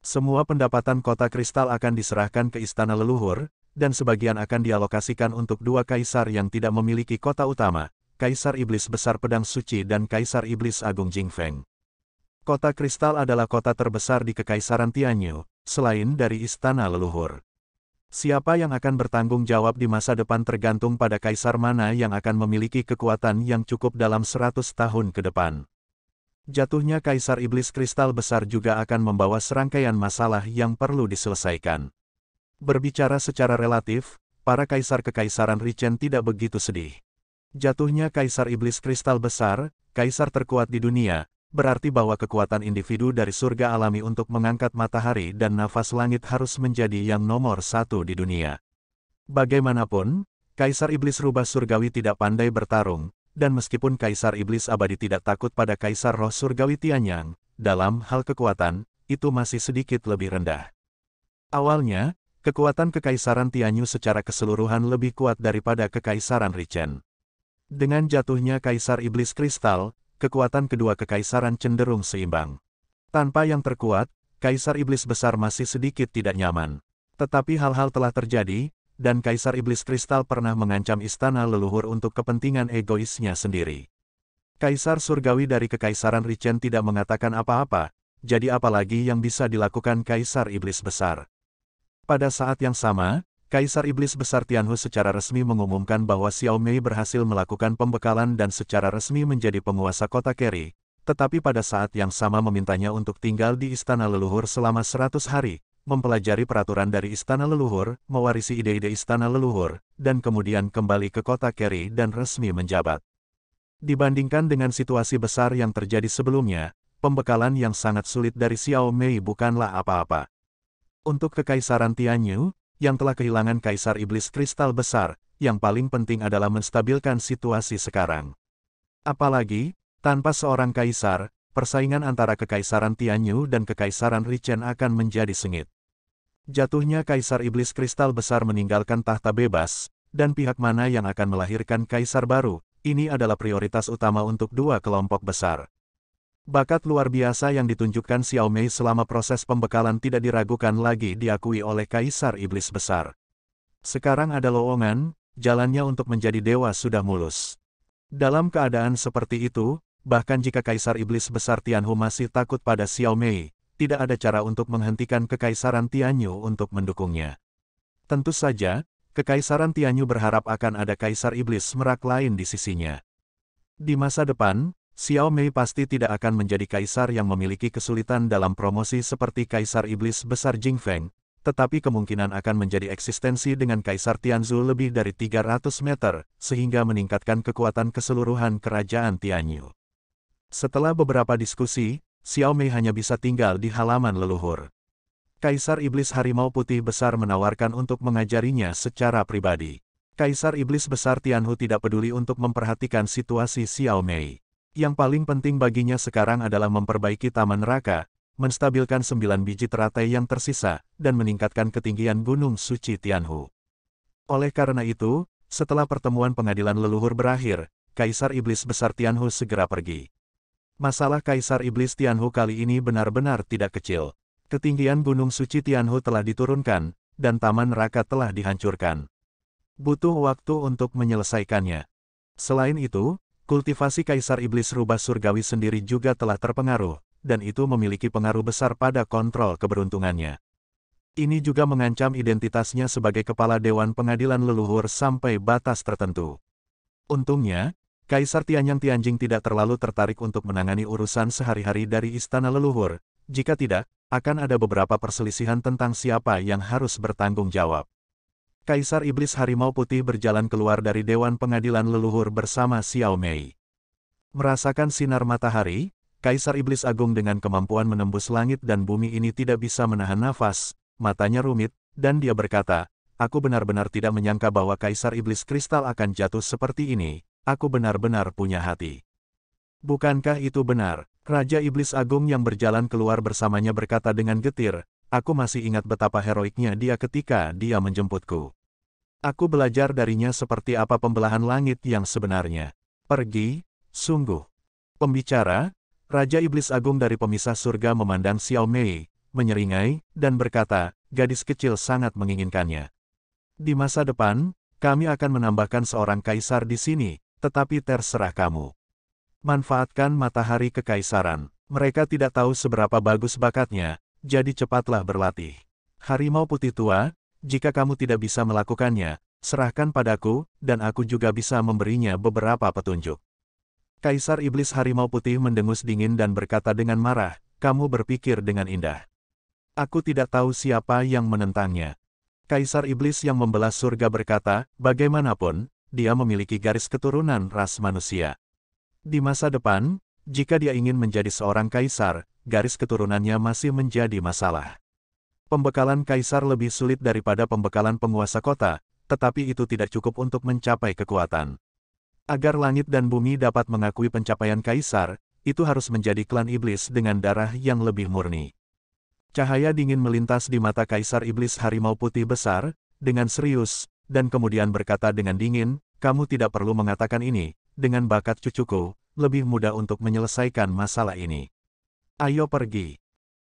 Semua pendapatan kota Kristal akan diserahkan ke Istana Leluhur, dan sebagian akan dialokasikan untuk 2 kaisar yang tidak memiliki kota utama, Kaisar Iblis Besar Pedang Suci dan Kaisar Iblis Agung Jingfeng. Kota Kristal adalah kota terbesar di Kekaisaran Tianyu, selain dari Istana Leluhur. Siapa yang akan bertanggung jawab di masa depan tergantung pada kaisar mana yang akan memiliki kekuatan yang cukup dalam 100 tahun ke depan. Jatuhnya Kaisar Iblis Kristal Besar juga akan membawa serangkaian masalah yang perlu diselesaikan. Berbicara secara relatif, para kaisar Kekaisaran Richen tidak begitu sedih. Jatuhnya Kaisar Iblis Kristal Besar, kaisar terkuat di dunia, berarti bahwa kekuatan individu dari surga alami untuk mengangkat matahari dan nafas langit harus menjadi yang nomor 1 di dunia. Bagaimanapun, Kaisar Iblis Rubah Surgawi tidak pandai bertarung, dan meskipun Kaisar Iblis Abadi tidak takut pada Kaisar Roh Surgawi Tianyang, dalam hal kekuatan, itu masih sedikit lebih rendah. Awalnya, kekuatan Kekaisaran Tianyu secara keseluruhan lebih kuat daripada Kekaisaran Richen. Dengan jatuhnya Kaisar Iblis Kristal, kekuatan kedua kekaisaran cenderung seimbang. Tanpa yang terkuat, Kaisar Iblis Besar masih sedikit tidak nyaman. Tetapi hal-hal telah terjadi, dan Kaisar Iblis Kristal pernah mengancam Istana Leluhur untuk kepentingan egoisnya sendiri. Kaisar Surgawi dari Kekaisaran Richen tidak mengatakan apa-apa, jadi apalagi yang bisa dilakukan Kaisar Iblis Besar. Pada saat yang sama, Kaisar Iblis Besar Tianhu secara resmi mengumumkan bahwa Xiao Mei berhasil melakukan pembekalan dan secara resmi menjadi penguasa kota Keri, tetapi pada saat yang sama memintanya untuk tinggal di istana leluhur selama 100 hari, mempelajari peraturan dari istana leluhur, mewarisi ide-ide istana leluhur, dan kemudian kembali ke kota Kerry dan resmi menjabat. Dibandingkan dengan situasi besar yang terjadi sebelumnya, pembekalan yang sangat sulit dari Xiao Mei bukanlah apa-apa. Untuk Kekaisaran Tianyu, yang telah kehilangan Kaisar Iblis Kristal Besar, yang paling penting adalah menstabilkan situasi sekarang. Apalagi, tanpa seorang kaisar, persaingan antara Kekaisaran Tianyu dan Kekaisaran Richen akan menjadi sengit. Jatuhnya Kaisar Iblis Kristal Besar meninggalkan tahta bebas, dan pihak mana yang akan melahirkan kaisar baru, ini adalah prioritas utama untuk dua kelompok besar. Bakat luar biasa yang ditunjukkan Xiao Mei selama proses pembekalan tidak diragukan lagi diakui oleh Kaisar Iblis Besar. Sekarang ada lowongan, jalannya untuk menjadi dewa sudah mulus. Dalam keadaan seperti itu, bahkan jika Kaisar Iblis Besar Tianhu masih takut pada Xiao Mei, tidak ada cara untuk menghentikan Kekaisaran Tianyu untuk mendukungnya. Tentu saja, Kekaisaran Tianyu berharap akan ada Kaisar Iblis Merak lain di sisinya. Di masa depan, Xiao Mei pasti tidak akan menjadi kaisar yang memiliki kesulitan dalam promosi seperti Kaisar Iblis Besar Jingfeng, tetapi kemungkinan akan menjadi eksistensi dengan Kaisar Tianzhu lebih dari 300 meter, sehingga meningkatkan kekuatan keseluruhan kerajaan Tianyu. Setelah beberapa diskusi, Xiao Mei hanya bisa tinggal di halaman leluhur. Kaisar Iblis Harimau Putih Besar menawarkan untuk mengajarinya secara pribadi. Kaisar Iblis Besar Tianhu tidak peduli untuk memperhatikan situasi Xiao Mei. Yang paling penting baginya sekarang adalah memperbaiki Taman Neraka, menstabilkan 9 biji teratai yang tersisa, dan meningkatkan ketinggian Gunung Suci Tianhu. Oleh karena itu, setelah pertemuan pengadilan leluhur berakhir, Kaisar Iblis Besar Tianhu segera pergi. Masalah Kaisar Iblis Tianhu kali ini benar-benar tidak kecil. Ketinggian Gunung Suci Tianhu telah diturunkan, dan Taman Neraka telah dihancurkan. Butuh waktu untuk menyelesaikannya. Selain itu, kultivasi Kaisar Iblis Rubah Surgawi sendiri juga telah terpengaruh, dan itu memiliki pengaruh besar pada kontrol keberuntungannya. Ini juga mengancam identitasnya sebagai kepala Dewan Pengadilan Leluhur sampai batas tertentu. Untungnya, Kaisar Tianyang Tianjing tidak terlalu tertarik untuk menangani urusan sehari-hari dari Istana Leluhur, jika tidak, akan ada beberapa perselisihan tentang siapa yang harus bertanggung jawab. Kaisar Iblis Harimau Putih berjalan keluar dari Dewan Pengadilan Leluhur bersama Xiao Mei. Merasakan sinar matahari, Kaisar Iblis Agung dengan kemampuan menembus langit dan bumi ini tidak bisa menahan nafas, matanya rumit, dan dia berkata, "Aku benar-benar tidak menyangka bahwa Kaisar Iblis Kristal akan jatuh seperti ini, aku benar-benar punya hati." Bukankah itu benar? Raja Iblis Agung yang berjalan keluar bersamanya berkata dengan getir, "Aku masih ingat betapa heroiknya dia ketika dia menjemputku. Aku belajar darinya seperti apa pembelahan langit yang sebenarnya. Pergi, sungguh." Pembicara, Raja Iblis Agung dari pemisah surga memandang Xiao Mei, menyeringai, dan berkata, "Gadis kecil sangat menginginkannya. Di masa depan, kami akan menambahkan seorang kaisar di sini, tetapi terserah kamu. Manfaatkan matahari kekaisaran. Mereka tidak tahu seberapa bagus bakatnya, jadi cepatlah berlatih. Harimau Putih Tua, jika kamu tidak bisa melakukannya, serahkan padaku, dan aku juga bisa memberinya beberapa petunjuk." Kaisar Iblis Harimau Putih mendengus dingin dan berkata dengan marah, "Kamu berpikir dengan indah. Aku tidak tahu siapa yang menentangnya." Kaisar Iblis yang membelah surga berkata, "Bagaimanapun, dia memiliki garis keturunan ras manusia. Di masa depan, jika dia ingin menjadi seorang kaisar, garis keturunannya masih menjadi masalah. Pembekalan kaisar lebih sulit daripada pembekalan penguasa kota, tetapi itu tidak cukup untuk mencapai kekuatan. Agar langit dan bumi dapat mengakui pencapaian kaisar, itu harus menjadi klan iblis dengan darah yang lebih murni." Cahaya dingin melintas di mata Kaisar Iblis Harimau Putih Besar, dengan serius, dan kemudian berkata dengan dingin, "Kamu tidak perlu mengatakan ini, dengan bakat cucuku, lebih mudah untuk menyelesaikan masalah ini. Ayo pergi."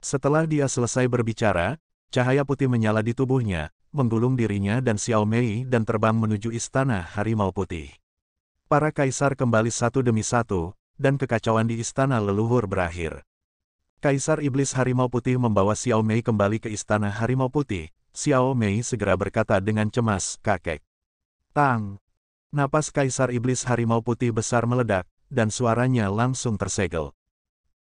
Setelah dia selesai berbicara, cahaya putih menyala di tubuhnya, menggulung dirinya dan Xiao Mei dan terbang menuju Istana Harimau Putih. Para kaisar kembali satu demi satu, dan kekacauan di Istana Leluhur berakhir. Kaisar Iblis Harimau Putih membawa Xiao Mei kembali ke Istana Harimau Putih. Xiao Mei segera berkata dengan cemas, "Kakek." Tang! Napas Kaisar Iblis Harimau Putih Besar meledak, dan suaranya langsung tersegel.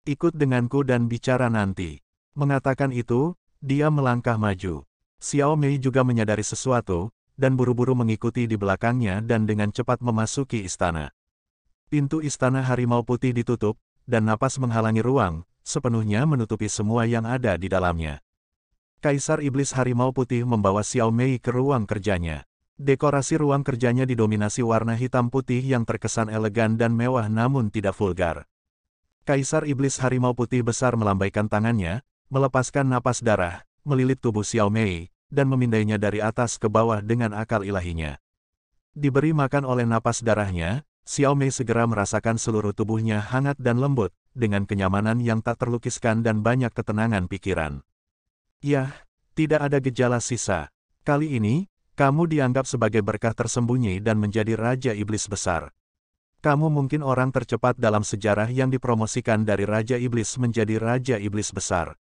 Ikut denganku dan bicara nanti. Mengatakan itu, dia melangkah maju. Xiao Mei juga menyadari sesuatu, dan buru-buru mengikuti di belakangnya dan dengan cepat memasuki istana. Pintu istana Harimau Putih ditutup, dan napas menghalangi ruang, sepenuhnya menutupi semua yang ada di dalamnya. Kaisar Iblis Harimau Putih membawa Xiao Mei ke ruang kerjanya. Dekorasi ruang kerjanya didominasi warna hitam putih yang terkesan elegan dan mewah namun tidak vulgar. Kaisar Iblis Harimau Putih besar melambaikan tangannya, melepaskan napas darah, melilit tubuh Xiao Mei, dan memindainya dari atas ke bawah dengan akal ilahinya. Diberi makan oleh napas darahnya, Xiao Mei segera merasakan seluruh tubuhnya hangat dan lembut, dengan kenyamanan yang tak terlukiskan dan banyak ketenangan pikiran. Yah, tidak ada gejala sisa. Kali ini, kamu dianggap sebagai berkah tersembunyi dan menjadi Raja Iblis Besar. Kamu mungkin orang tercepat dalam sejarah yang dipromosikan dari Raja Iblis menjadi Raja Iblis Besar.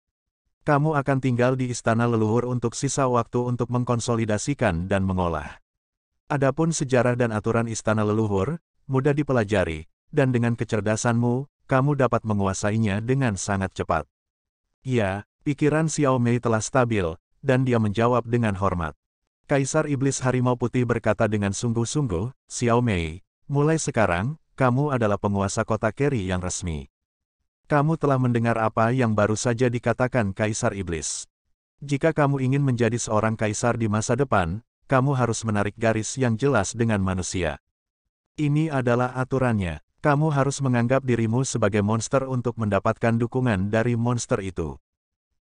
Kamu akan tinggal di istana leluhur untuk sisa waktu untuk mengkonsolidasikan dan mengolah. Adapun sejarah dan aturan istana leluhur, mudah dipelajari, dan dengan kecerdasanmu, kamu dapat menguasainya dengan sangat cepat. Ya, pikiran Xiao Mei telah stabil, dan dia menjawab dengan hormat. Kaisar Iblis Harimau Putih berkata dengan sungguh-sungguh, Xiao Mei, mulai sekarang, kamu adalah penguasa kota Keri yang resmi. Kamu telah mendengar apa yang baru saja dikatakan Kaisar Iblis. Jika kamu ingin menjadi seorang kaisar di masa depan, kamu harus menarik garis yang jelas dengan manusia. Ini adalah aturannya. Kamu harus menganggap dirimu sebagai monster untuk mendapatkan dukungan dari monster itu.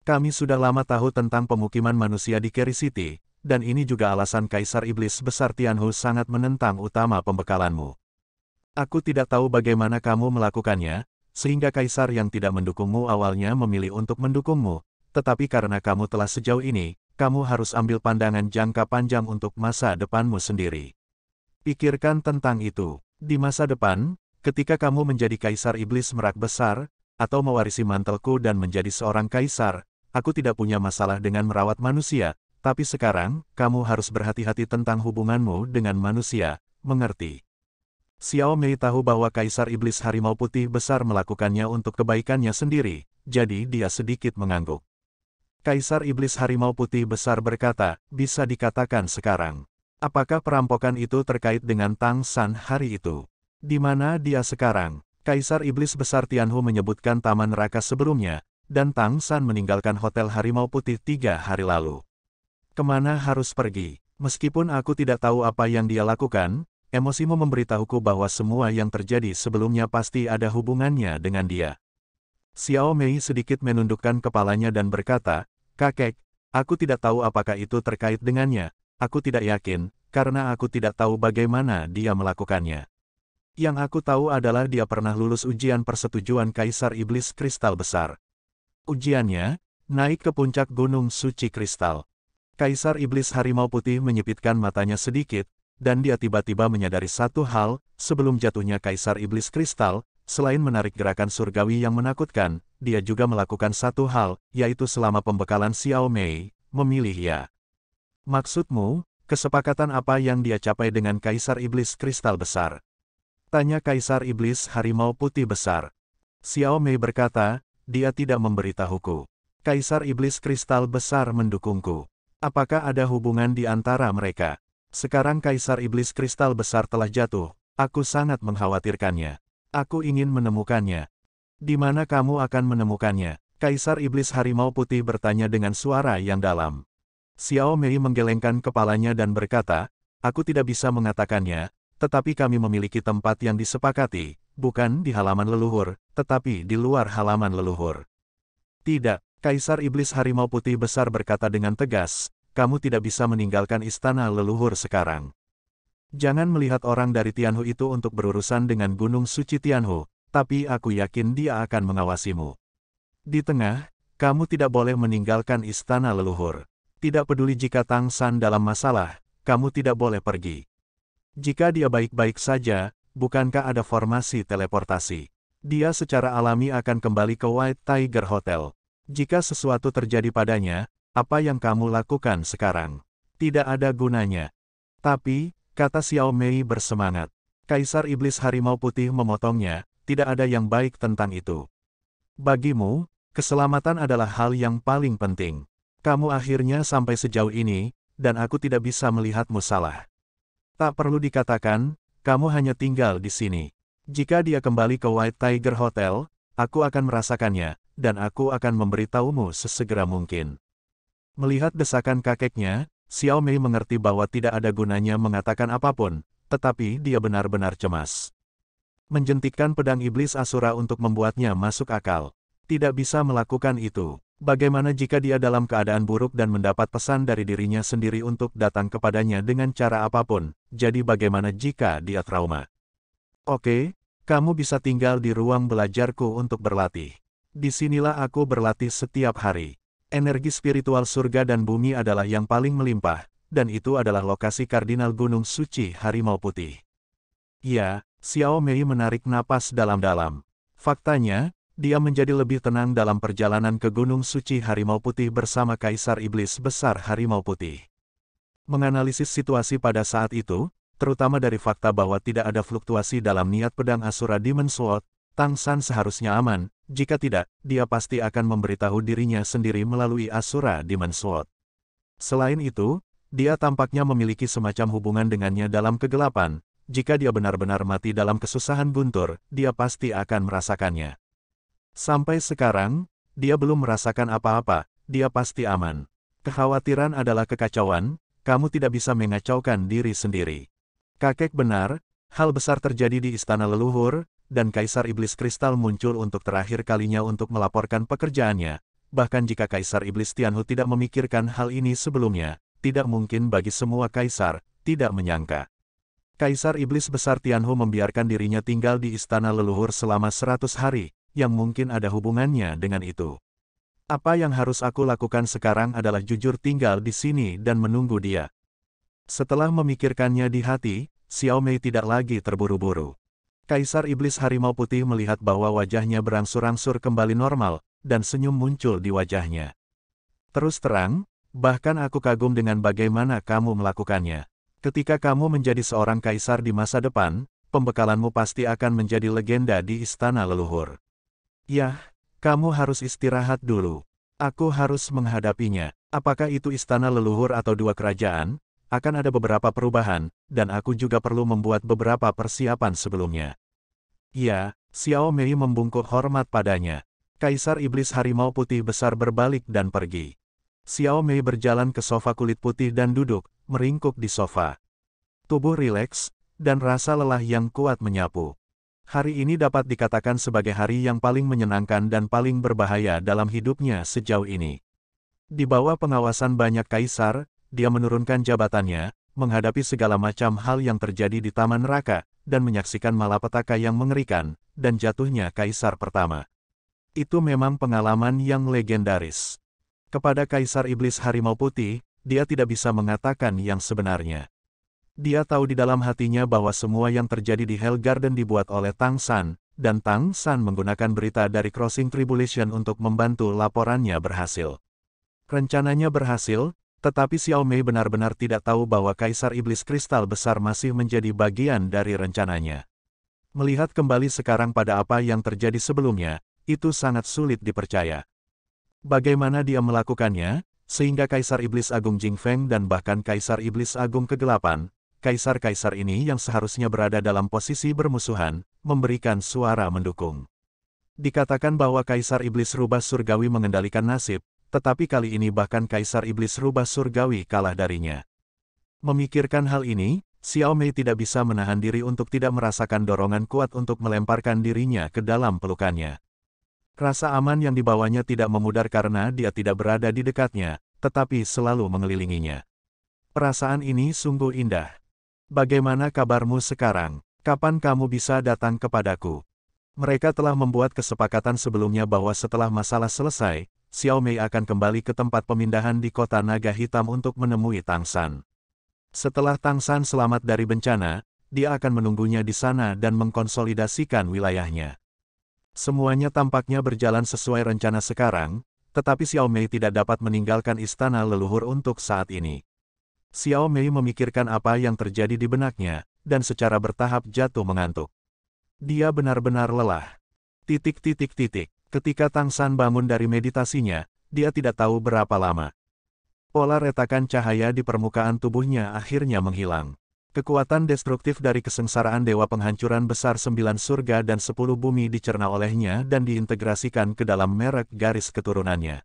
Kami sudah lama tahu tentang pemukiman manusia di Keri City, dan ini juga alasan Kaisar Iblis Besar Tianhu sangat menentang utama pembekalanmu. Aku tidak tahu bagaimana kamu melakukannya, sehingga Kaisar yang tidak mendukungmu awalnya memilih untuk mendukungmu, tetapi karena kamu telah sejauh ini, kamu harus ambil pandangan jangka panjang untuk masa depanmu sendiri. Pikirkan tentang itu. Di masa depan, ketika kamu menjadi Kaisar Iblis Merak Besar, atau mewarisi mantelku dan menjadi seorang kaisar, aku tidak punya masalah dengan merawat manusia. Tapi sekarang, kamu harus berhati-hati tentang hubunganmu dengan manusia, mengerti? Xiao Mei tahu bahwa Kaisar Iblis Harimau Putih besar melakukannya untuk kebaikannya sendiri, jadi dia sedikit mengangguk. Kaisar Iblis Harimau Putih besar berkata, bisa dikatakan sekarang. Apakah perampokan itu terkait dengan Tang San hari itu? Di mana dia sekarang? Kaisar Iblis Besar Tianhu menyebutkan taman neraka sebelumnya, dan Tang San meninggalkan Hotel Harimau Putih 3 hari lalu. Kemana harus pergi? Meskipun aku tidak tahu apa yang dia lakukan, emosimu memberitahuku bahwa semua yang terjadi sebelumnya pasti ada hubungannya dengan dia. Xiao Mei sedikit menundukkan kepalanya dan berkata, kakek, aku tidak tahu apakah itu terkait dengannya, aku tidak yakin, karena aku tidak tahu bagaimana dia melakukannya. Yang aku tahu adalah dia pernah lulus ujian persetujuan Kaisar Iblis Kristal Besar. Ujiannya, naik ke puncak Gunung Suci Kristal. Kaisar Iblis Harimau Putih menyipitkan matanya sedikit, dan dia tiba-tiba menyadari satu hal, sebelum jatuhnya Kaisar Iblis Kristal, selain menarik gerakan surgawi yang menakutkan, dia juga melakukan satu hal, yaitu selama pembekalan Xiao Mei, memilih ya. Maksudmu, kesepakatan apa yang dia capai dengan Kaisar Iblis Kristal Besar? Tanya Kaisar Iblis Harimau Putih Besar. Xiao Mei berkata, dia tidak memberitahuku. Kaisar Iblis Kristal Besar mendukungku. Apakah ada hubungan di antara mereka? Sekarang Kaisar Iblis Kristal Besar telah jatuh, aku sangat mengkhawatirkannya. Aku ingin menemukannya. Di mana kamu akan menemukannya? Kaisar Iblis Harimau Putih bertanya dengan suara yang dalam. Xiao Mei menggelengkan kepalanya dan berkata, aku tidak bisa mengatakannya, tetapi kami memiliki tempat yang disepakati, bukan di halaman leluhur, tetapi di luar halaman leluhur. Tidak, Kaisar Iblis Harimau Putih Besar berkata dengan tegas, kamu tidak bisa meninggalkan istana leluhur sekarang. Jangan melihat orang dari Tianhu itu untuk berurusan dengan Gunung Suci Tianhu, tapi aku yakin dia akan mengawasimu. Di tengah, kamu tidak boleh meninggalkan istana leluhur. Tidak peduli jika Tang San dalam masalah, kamu tidak boleh pergi. Jika dia baik-baik saja, bukankah ada formasi teleportasi? Dia secara alami akan kembali ke White Tiger Hotel. Jika sesuatu terjadi padanya, apa yang kamu lakukan sekarang? Tidak ada gunanya. Tapi, kata Xiao Mei bersemangat. Kaisar Iblis Harimau Putih memotongnya, tidak ada yang baik tentang itu. Bagimu, keselamatan adalah hal yang paling penting. Kamu akhirnya sampai sejauh ini, dan aku tidak bisa melihatmu salah. Tak perlu dikatakan, kamu hanya tinggal di sini. Jika dia kembali ke White Tiger Hotel, aku akan merasakannya, dan aku akan memberitahumu sesegera mungkin. Melihat desakan kakeknya, Xiao Mei mengerti bahwa tidak ada gunanya mengatakan apapun, tetapi dia benar-benar cemas. Menjentikkan pedang iblis Asura untuk membuatnya masuk akal. Tidak bisa melakukan itu. Bagaimana jika dia dalam keadaan buruk dan mendapat pesan dari dirinya sendiri untuk datang kepadanya dengan cara apapun, jadi bagaimana jika dia trauma? Oke, kamu bisa tinggal di ruang belajarku untuk berlatih. Disinilah aku berlatih setiap hari. Energi spiritual surga dan bumi adalah yang paling melimpah, dan itu adalah lokasi kardinal Gunung Suci Harimau Putih. Ya, Xiao Mei menarik napas dalam-dalam. Faktanya, dia menjadi lebih tenang dalam perjalanan ke Gunung Suci Harimau Putih bersama Kaisar Iblis Besar Harimau Putih. Menganalisis situasi pada saat itu, terutama dari fakta bahwa tidak ada fluktuasi dalam niat pedang Asura Demon Sword, Tang San seharusnya aman, jika tidak, dia pasti akan memberitahu dirinya sendiri melalui Asura Demon Sword. Selain itu, dia tampaknya memiliki semacam hubungan dengannya dalam kegelapan. Jika dia benar-benar mati dalam kesusahan guntur, dia pasti akan merasakannya. Sampai sekarang, dia belum merasakan apa-apa, dia pasti aman. Kekhawatiran adalah kekacauan, kamu tidak bisa mengacaukan diri sendiri. Kakek benar, hal besar terjadi di istana leluhur, dan Kaisar Iblis Kristal muncul untuk terakhir kalinya untuk melaporkan pekerjaannya. Bahkan jika Kaisar Iblis Tianhu tidak memikirkan hal ini sebelumnya, tidak mungkin bagi semua kaisar, tidak menyangka. Kaisar Iblis Besar Tianhu membiarkan dirinya tinggal di istana leluhur selama 100 hari, yang mungkin ada hubungannya dengan itu. Apa yang harus aku lakukan sekarang adalah jujur tinggal di sini dan menunggu dia. Setelah memikirkannya di hati, Xiao Mei tidak lagi terburu-buru. Kaisar Iblis Harimau Putih melihat bahwa wajahnya berangsur-angsur kembali normal, dan senyum muncul di wajahnya. Terus terang, bahkan aku kagum dengan bagaimana kamu melakukannya. Ketika kamu menjadi seorang kaisar di masa depan, pembekalanmu pasti akan menjadi legenda di istana leluhur. Yah, kamu harus istirahat dulu. Aku harus menghadapinya. Apakah itu istana leluhur atau dua kerajaan? Akan ada beberapa perubahan, dan aku juga perlu membuat beberapa persiapan sebelumnya. Ya, Xiao Mei membungkuk hormat padanya. Kaisar Iblis Harimau Putih Besar berbalik dan pergi. Xiao Mei berjalan ke sofa kulit putih dan duduk, meringkuk di sofa. Tubuh rileks, dan rasa lelah yang kuat menyapu. Hari ini dapat dikatakan sebagai hari yang paling menyenangkan dan paling berbahaya dalam hidupnya sejauh ini. Di bawah pengawasan banyak kaisar, dia menurunkan jabatannya, menghadapi segala macam hal yang terjadi di Taman Neraka, dan menyaksikan malapetaka yang mengerikan, dan jatuhnya kaisar pertama. Itu memang pengalaman yang legendaris. Kepada Kaisar Iblis Harimau Putih, dia tidak bisa mengatakan yang sebenarnya. Dia tahu di dalam hatinya bahwa semua yang terjadi di Hell Garden dibuat oleh Tang San, dan Tang San menggunakan berita dari Crossing Tribulation untuk membantu laporannya berhasil. Rencananya berhasil, tetapi Xiao Mei benar-benar tidak tahu bahwa Kaisar Iblis Kristal Besar masih menjadi bagian dari rencananya. Melihat kembali sekarang pada apa yang terjadi sebelumnya, itu sangat sulit dipercaya. Bagaimana dia melakukannya, sehingga Kaisar Iblis Agung Jing Feng dan bahkan Kaisar Iblis Agung Kegelapan, kaisar-kaisar ini yang seharusnya berada dalam posisi bermusuhan, memberikan suara mendukung. Dikatakan bahwa Kaisar Iblis Rubah Surgawi mengendalikan nasib, tetapi kali ini bahkan Kaisar Iblis Rubah Surgawi kalah darinya. Memikirkan hal ini, Xiao Mei tidak bisa menahan diri untuk tidak merasakan dorongan kuat untuk melemparkan dirinya ke dalam pelukannya. Rasa aman yang dibawanya tidak memudar karena dia tidak berada di dekatnya, tetapi selalu mengelilinginya. Perasaan ini sungguh indah. Bagaimana kabarmu sekarang? Kapan kamu bisa datang kepadaku? Mereka telah membuat kesepakatan sebelumnya bahwa setelah masalah selesai, Xiao Mei akan kembali ke tempat pemindahan di kota Naga Hitam untuk menemui Tang San. Setelah Tang San selamat dari bencana, dia akan menunggunya di sana dan mengkonsolidasikan wilayahnya. Semuanya tampaknya berjalan sesuai rencana sekarang, tetapi Xiao Mei tidak dapat meninggalkan istana leluhur untuk saat ini. Xiao Mei memikirkan apa yang terjadi di benaknya, dan secara bertahap jatuh mengantuk. Dia benar-benar lelah. Ketika Tang San bangun dari meditasinya, dia tidak tahu berapa lama. Pola retakan cahaya di permukaan tubuhnya akhirnya menghilang. Kekuatan destruktif dari kesengsaraan Dewa Penghancuran Besar 9 Surga dan 10 Bumi dicerna olehnya dan diintegrasikan ke dalam merek garis keturunannya.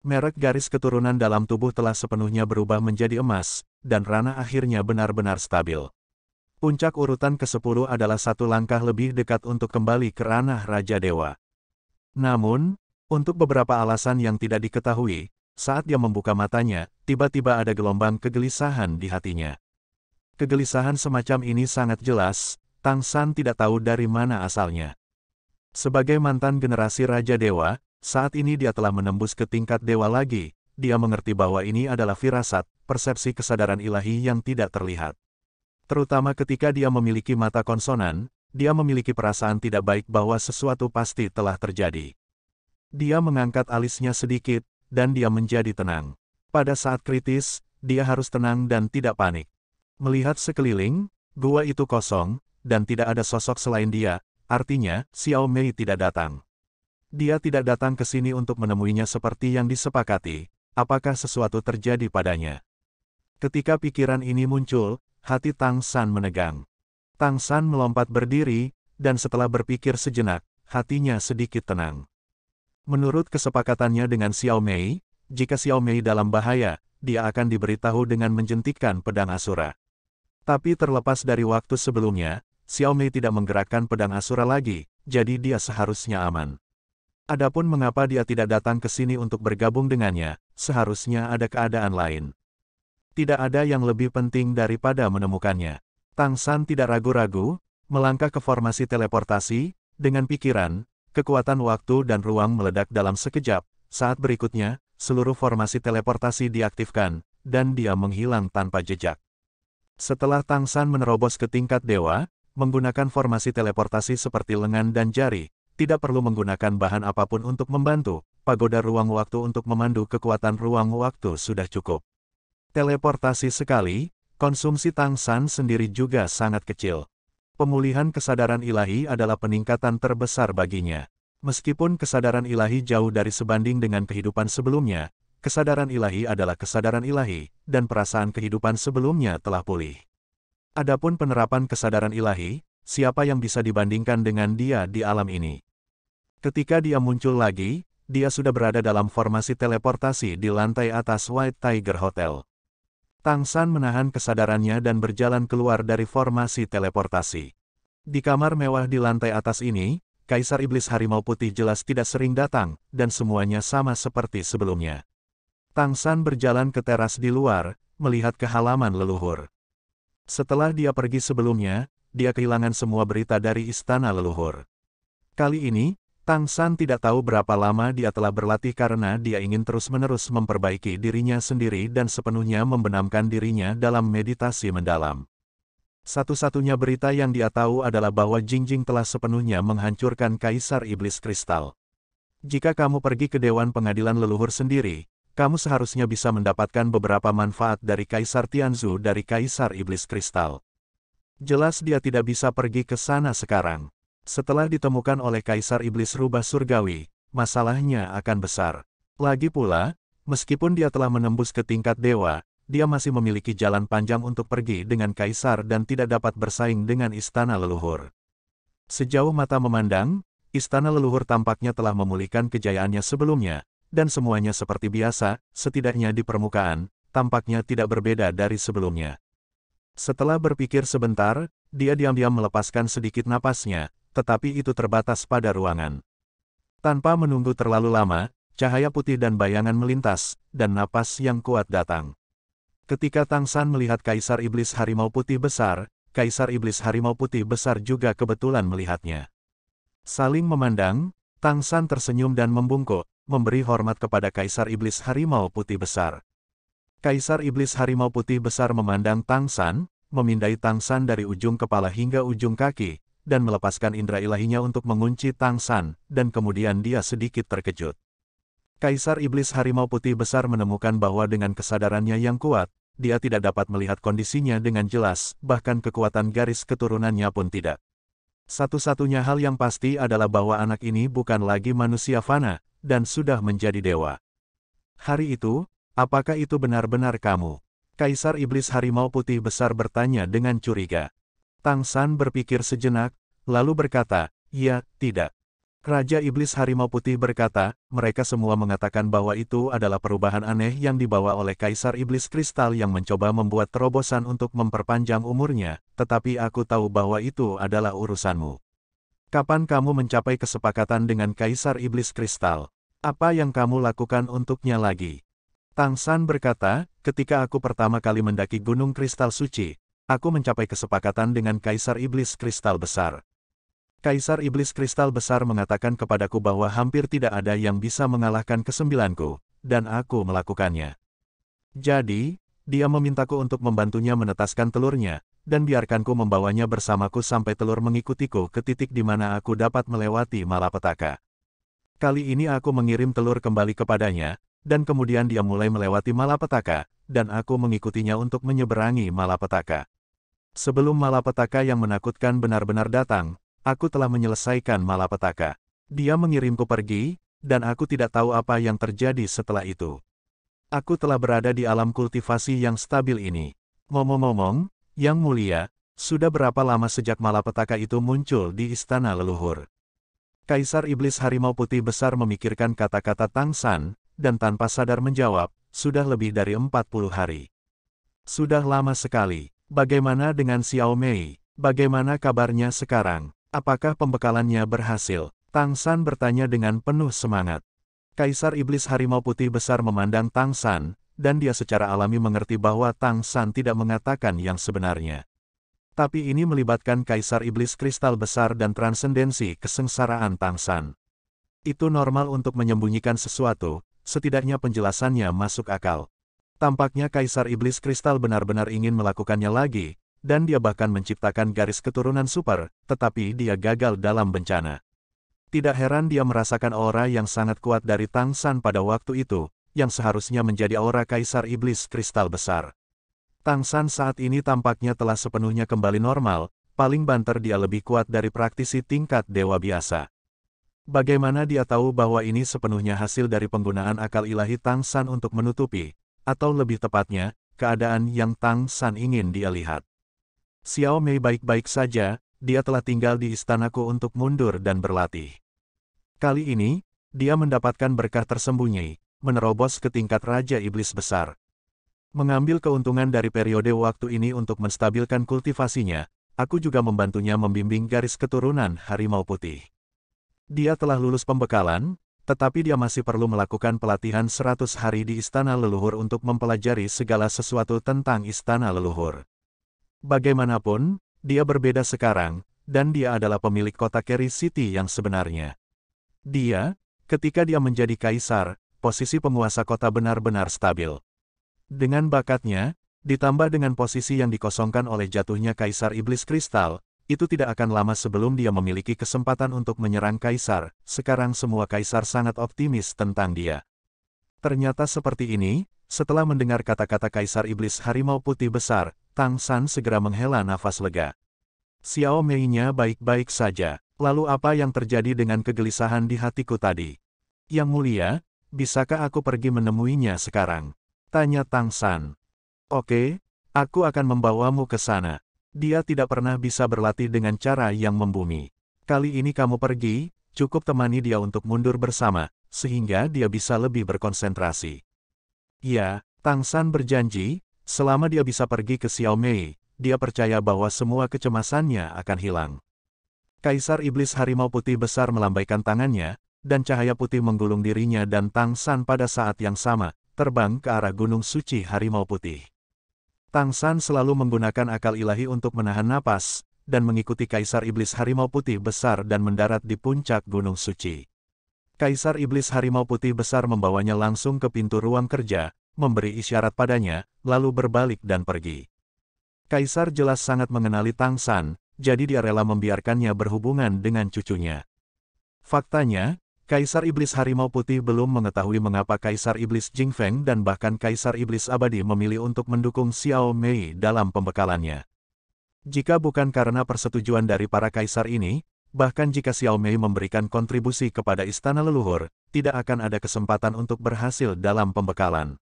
Merek garis keturunan dalam tubuh telah sepenuhnya berubah menjadi emas, dan ranah akhirnya benar-benar stabil. Puncak urutan ke-10 adalah satu langkah lebih dekat untuk kembali ke ranah Raja Dewa. Namun, untuk beberapa alasan yang tidak diketahui, saat dia membuka matanya, tiba-tiba ada gelombang kegelisahan di hatinya. Kegelisahan semacam ini sangat jelas, Tang San tidak tahu dari mana asalnya. Sebagai mantan generasi Raja Dewa, saat ini dia telah menembus ke tingkat dewa lagi, dia mengerti bahwa ini adalah firasat, persepsi kesadaran ilahi yang tidak terlihat. Terutama ketika dia memiliki mata konsonan, dia memiliki perasaan tidak baik bahwa sesuatu pasti telah terjadi. Dia mengangkat alisnya sedikit, dan dia menjadi tenang. Pada saat kritis, dia harus tenang dan tidak panik. Melihat sekeliling, gua itu kosong, dan tidak ada sosok selain dia, artinya, Xiao Mei tidak datang. Dia tidak datang ke sini untuk menemuinya seperti yang disepakati, apakah sesuatu terjadi padanya. Ketika pikiran ini muncul, hati Tang San menegang. Tang San melompat berdiri, dan setelah berpikir sejenak, hatinya sedikit tenang. Menurut kesepakatannya dengan Xiao Mei, jika Xiao Mei dalam bahaya, dia akan diberitahu dengan menjentikkan pedang Asura. Tapi terlepas dari waktu sebelumnya, Xiao Mei tidak menggerakkan pedang Asura lagi, jadi dia seharusnya aman. Adapun mengapa dia tidak datang ke sini untuk bergabung dengannya, seharusnya ada keadaan lain. Tidak ada yang lebih penting daripada menemukannya. Tang San tidak ragu-ragu, melangkah ke formasi teleportasi, dengan pikiran, kekuatan waktu dan ruang meledak dalam sekejap, saat berikutnya, seluruh formasi teleportasi diaktifkan, dan dia menghilang tanpa jejak. Setelah Tang San menerobos ke tingkat dewa, menggunakan formasi teleportasi seperti lengan dan jari, tidak perlu menggunakan bahan apapun untuk membantu, pagoda ruang waktu untuk memandu kekuatan ruang waktu sudah cukup. Teleportasi sekali, konsumsi Tang San sendiri juga sangat kecil. Pemulihan kesadaran ilahi adalah peningkatan terbesar baginya. Meskipun kesadaran ilahi jauh dari sebanding dengan kehidupan sebelumnya, kesadaran ilahi adalah kesadaran ilahi, dan perasaan kehidupan sebelumnya telah pulih. Adapun penerapan kesadaran ilahi, siapa yang bisa dibandingkan dengan dia di alam ini? Ketika dia muncul lagi, dia sudah berada dalam formasi teleportasi di lantai atas White Tiger Hotel. Tang San menahan kesadarannya dan berjalan keluar dari formasi teleportasi. Di kamar mewah di lantai atas ini, Kaisar Iblis Harimau Putih jelas tidak sering datang, dan semuanya sama seperti sebelumnya. Tang San berjalan ke teras di luar, melihat ke halaman leluhur. Setelah dia pergi sebelumnya, dia kehilangan semua berita dari istana leluhur. Kali ini, Tang San tidak tahu berapa lama dia telah berlatih karena dia ingin terus-menerus memperbaiki dirinya sendiri dan sepenuhnya membenamkan dirinya dalam meditasi mendalam. Satu-satunya berita yang dia tahu adalah bahwa Jingjing telah sepenuhnya menghancurkan Kaisar Iblis Kristal. Jika kamu pergi ke Dewan Pengadilan Leluhur sendiri, kamu seharusnya bisa mendapatkan beberapa manfaat dari Kaisar Tianzu dari Kaisar Iblis Kristal. Jelas dia tidak bisa pergi ke sana sekarang. Setelah ditemukan oleh Kaisar Iblis Rubah Surgawi, masalahnya akan besar. Lagi pula, meskipun dia telah menembus ke tingkat dewa, dia masih memiliki jalan panjang untuk pergi dengan Kaisar dan tidak dapat bersaing dengan Istana Leluhur. Sejauh mata memandang, Istana Leluhur tampaknya telah memulihkan kejayaannya sebelumnya, dan semuanya seperti biasa, setidaknya di permukaan, tampaknya tidak berbeda dari sebelumnya. Setelah berpikir sebentar, dia diam-diam melepaskan sedikit napasnya, tetapi itu terbatas pada ruangan. Tanpa menunggu terlalu lama, cahaya putih dan bayangan melintas, dan napas yang kuat datang. Ketika Tang San melihat Kaisar Iblis Harimau Putih Besar, Kaisar Iblis Harimau Putih Besar juga kebetulan melihatnya. Saling memandang, Tang San tersenyum dan membungkuk, memberi hormat kepada Kaisar Iblis Harimau Putih Besar. Kaisar Iblis Harimau Putih Besar memandang Tang San, memindai Tang San dari ujung kepala hingga ujung kaki, dan melepaskan indera ilahinya untuk mengunci Tang San, dan kemudian dia sedikit terkejut. Kaisar Iblis Harimau Putih Besar menemukan bahwa dengan kesadarannya yang kuat, dia tidak dapat melihat kondisinya dengan jelas, bahkan kekuatan garis keturunannya pun tidak. Satu-satunya hal yang pasti adalah bahwa anak ini bukan lagi manusia fana, dan sudah menjadi dewa. Hari itu, apakah itu benar-benar kamu? Kaisar Iblis Harimau Putih Besar bertanya dengan curiga. Tang San berpikir sejenak, lalu berkata, "Ya, tidak." Raja Iblis Harimau Putih berkata, mereka semua mengatakan bahwa itu adalah perubahan aneh yang dibawa oleh Kaisar Iblis Kristal yang mencoba membuat terobosan untuk memperpanjang umurnya, tetapi aku tahu bahwa itu adalah urusanmu. Kapan kamu mencapai kesepakatan dengan Kaisar Iblis Kristal? Apa yang kamu lakukan untuknya lagi? Tang San berkata, ketika aku pertama kali mendaki Gunung Kristal Suci, aku mencapai kesepakatan dengan Kaisar Iblis Kristal Besar. Kaisar Iblis Kristal Besar mengatakan kepadaku bahwa hampir tidak ada yang bisa mengalahkan kesembilanku, dan aku melakukannya. Jadi, dia memintaku untuk membantunya menetaskan telurnya, dan biarkanku membawanya bersamaku sampai telur mengikutiku ke titik di mana aku dapat melewati malapetaka. Kali ini aku mengirim telur kembali kepadanya, dan kemudian dia mulai melewati malapetaka, dan aku mengikutinya untuk menyeberangi malapetaka. Sebelum malapetaka yang menakutkan benar-benar datang, aku telah menyelesaikan malapetaka. Dia mengirimku pergi, dan aku tidak tahu apa yang terjadi setelah itu. Aku telah berada di alam kultivasi yang stabil ini. Ngomong-ngomong, Yang Mulia, sudah berapa lama sejak malapetaka itu muncul di istana leluhur? Kaisar Iblis Harimau Putih Besar memikirkan kata-kata Tang San, dan tanpa sadar menjawab, sudah lebih dari 40 hari. Sudah lama sekali. Bagaimana dengan Xiao Mei? Bagaimana kabarnya sekarang? Apakah pembekalannya berhasil? Tang San bertanya dengan penuh semangat. Kaisar Iblis Harimau Putih Besar memandang Tang San, dan dia secara alami mengerti bahwa Tang San tidak mengatakan yang sebenarnya. Tapi ini melibatkan Kaisar Iblis Kristal Besar dan transendensi kesengsaraan Tang San. Itu normal untuk menyembunyikan sesuatu, setidaknya penjelasannya masuk akal. Tampaknya Kaisar Iblis Kristal benar-benar ingin melakukannya lagi, dan dia bahkan menciptakan garis keturunan super, tetapi dia gagal dalam bencana. Tidak heran dia merasakan aura yang sangat kuat dari Tang San pada waktu itu, yang seharusnya menjadi aura Kaisar Iblis Kristal Besar. Tang San saat ini tampaknya telah sepenuhnya kembali normal, paling banter dia lebih kuat dari praktisi tingkat dewa biasa. Bagaimana dia tahu bahwa ini sepenuhnya hasil dari penggunaan akal ilahi Tang San untuk menutupi, atau lebih tepatnya, keadaan yang Tang San ingin dia lihat. Xiao Mei baik-baik saja, dia telah tinggal di istanaku untuk mundur dan berlatih. Kali ini, dia mendapatkan berkah tersembunyi, menerobos ke tingkat Raja Iblis Besar. Mengambil keuntungan dari periode waktu ini untuk menstabilkan kultivasinya, aku juga membantunya membimbing garis keturunan Harimau Putih. Dia telah lulus pembekalan, tetapi dia masih perlu melakukan pelatihan 100 hari di Istana Leluhur untuk mempelajari segala sesuatu tentang Istana Leluhur. Bagaimanapun, dia berbeda sekarang, dan dia adalah pemilik kota Keri City yang sebenarnya. Dia, ketika dia menjadi kaisar, posisi penguasa kota benar-benar stabil. Dengan bakatnya, ditambah dengan posisi yang dikosongkan oleh jatuhnya Kaisar Iblis Kristal, itu tidak akan lama sebelum dia memiliki kesempatan untuk menyerang kaisar. Sekarang semua kaisar sangat optimis tentang dia. Ternyata seperti ini, setelah mendengar kata-kata Kaisar Iblis Harimau Putih Besar, Tang San segera menghela nafas lega. Xiao Mei-nya baik-baik saja. Lalu apa yang terjadi dengan kegelisahan di hatiku tadi? Yang Mulia, bisakah aku pergi menemuinya sekarang? Tanya Tang San. Oke, aku akan membawamu ke sana. Dia tidak pernah bisa berlatih dengan cara yang membumi. Kali ini kamu pergi, cukup temani dia untuk mundur bersama, sehingga dia bisa lebih berkonsentrasi. Ya, Tang San berjanji, selama dia bisa pergi ke Xiao Mei, dia percaya bahwa semua kecemasannya akan hilang. Kaisar Iblis Harimau Putih Besar melambaikan tangannya, dan cahaya putih menggulung dirinya dan Tang San pada saat yang sama, terbang ke arah Gunung Suci Harimau Putih. Tang San selalu menggunakan akal ilahi untuk menahan napas, dan mengikuti Kaisar Iblis Harimau Putih Besar dan mendarat di puncak Gunung Suci. Kaisar Iblis Harimau Putih Besar membawanya langsung ke pintu ruang kerja, memberi isyarat padanya, lalu berbalik dan pergi. Kaisar jelas sangat mengenali Tang San, jadi dia rela membiarkannya berhubungan dengan cucunya. Faktanya, Kaisar Iblis Harimau Putih belum mengetahui mengapa Kaisar Iblis Jingfeng dan bahkan Kaisar Iblis Abadi memilih untuk mendukung Xiao Mei dalam pembekalannya. Jika bukan karena persetujuan dari para kaisar ini, bahkan jika Xiao Mei memberikan kontribusi kepada istana leluhur, tidak akan ada kesempatan untuk berhasil dalam pembekalan.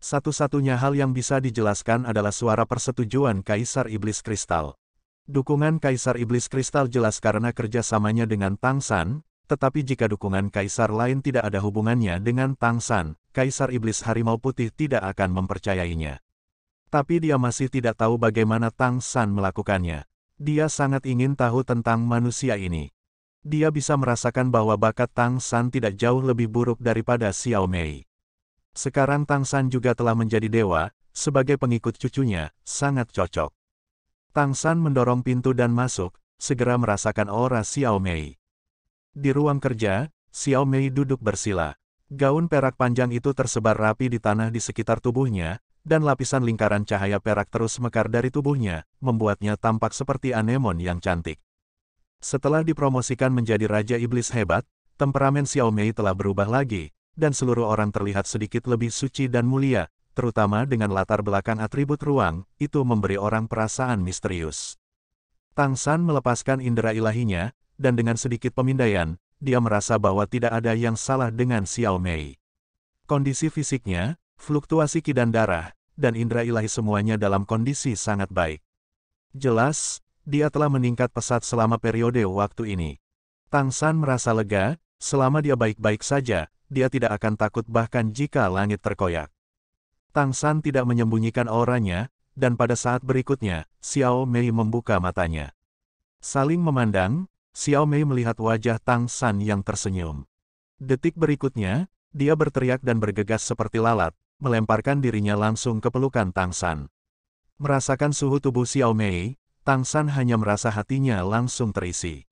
Satu-satunya hal yang bisa dijelaskan adalah suara persetujuan Kaisar Iblis Kristal. Dukungan Kaisar Iblis Kristal jelas karena kerjasamanya dengan Tang San, tetapi jika dukungan kaisar lain tidak ada hubungannya dengan Tang San, Kaisar Iblis Harimau Putih tidak akan mempercayainya. Tapi dia masih tidak tahu bagaimana Tang San melakukannya. Dia sangat ingin tahu tentang manusia ini. Dia bisa merasakan bahwa bakat Tang San tidak jauh lebih buruk daripada Xiao Mei. Sekarang Tang San juga telah menjadi dewa, sebagai pengikut cucunya, sangat cocok. Tang San mendorong pintu dan masuk, segera merasakan aura Xiao Mei. Di ruang kerja, Xiao Mei duduk bersila. Gaun perak panjang itu tersebar rapi di tanah di sekitar tubuhnya, dan lapisan lingkaran cahaya perak terus mekar dari tubuhnya, membuatnya tampak seperti anemon yang cantik. Setelah dipromosikan menjadi Raja Iblis hebat, temperamen Xiao Mei telah berubah lagi, dan seluruh orang terlihat sedikit lebih suci dan mulia, terutama dengan latar belakang atribut ruang, itu memberi orang perasaan misterius. Tang San melepaskan indera ilahinya, dan dengan sedikit pemindaian, dia merasa bahwa tidak ada yang salah dengan Xiao Mei. Kondisi fisiknya, fluktuasi ki dan darah, dan indera ilahi semuanya dalam kondisi sangat baik. Jelas, dia telah meningkat pesat selama periode waktu ini. Tang San merasa lega, selama dia baik-baik saja, dia tidak akan takut bahkan jika langit terkoyak. Tang San tidak menyembunyikan auranya, dan pada saat berikutnya, Xiao Mei membuka matanya. Saling memandang, Xiao Mei melihat wajah Tang San yang tersenyum. Detik berikutnya, dia berteriak dan bergegas seperti lalat, melemparkan dirinya langsung ke pelukan Tang San. Merasakan suhu tubuh Xiao Mei, Tang San hanya merasa hatinya langsung terisi.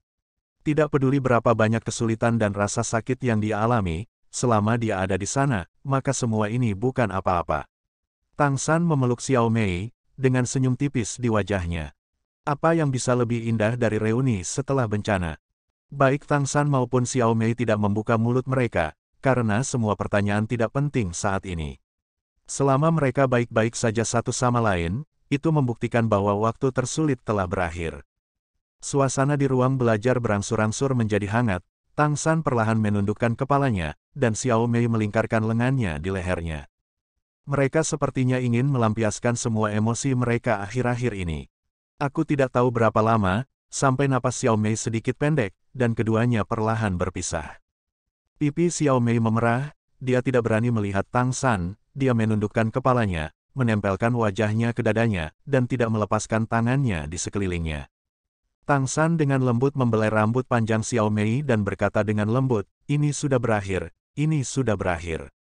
Tidak peduli berapa banyak kesulitan dan rasa sakit yang dia alami, selama dia ada di sana, maka semua ini bukan apa-apa. Tang San memeluk Xiao Mei, dengan senyum tipis di wajahnya. Apa yang bisa lebih indah dari reuni setelah bencana? Baik Tang San maupun Xiao Mei tidak membuka mulut mereka, karena semua pertanyaan tidak penting saat ini. Selama mereka baik-baik saja satu sama lain, itu membuktikan bahwa waktu tersulit telah berakhir. Suasana di ruang belajar berangsur-angsur menjadi hangat, Tang San perlahan menundukkan kepalanya, dan Xiao Mei melingkarkan lengannya di lehernya. Mereka sepertinya ingin melampiaskan semua emosi mereka akhir-akhir ini. Aku tidak tahu berapa lama, sampai napas Xiao Mei sedikit pendek, dan keduanya perlahan berpisah. Pipi Xiao Mei memerah, dia tidak berani melihat Tang San, dia menundukkan kepalanya, menempelkan wajahnya ke dadanya, dan tidak melepaskan tangannya di sekelilingnya. Tang San dengan lembut membelai rambut panjang Xiao Mei dan berkata dengan lembut, "Ini sudah berakhir, ini sudah berakhir.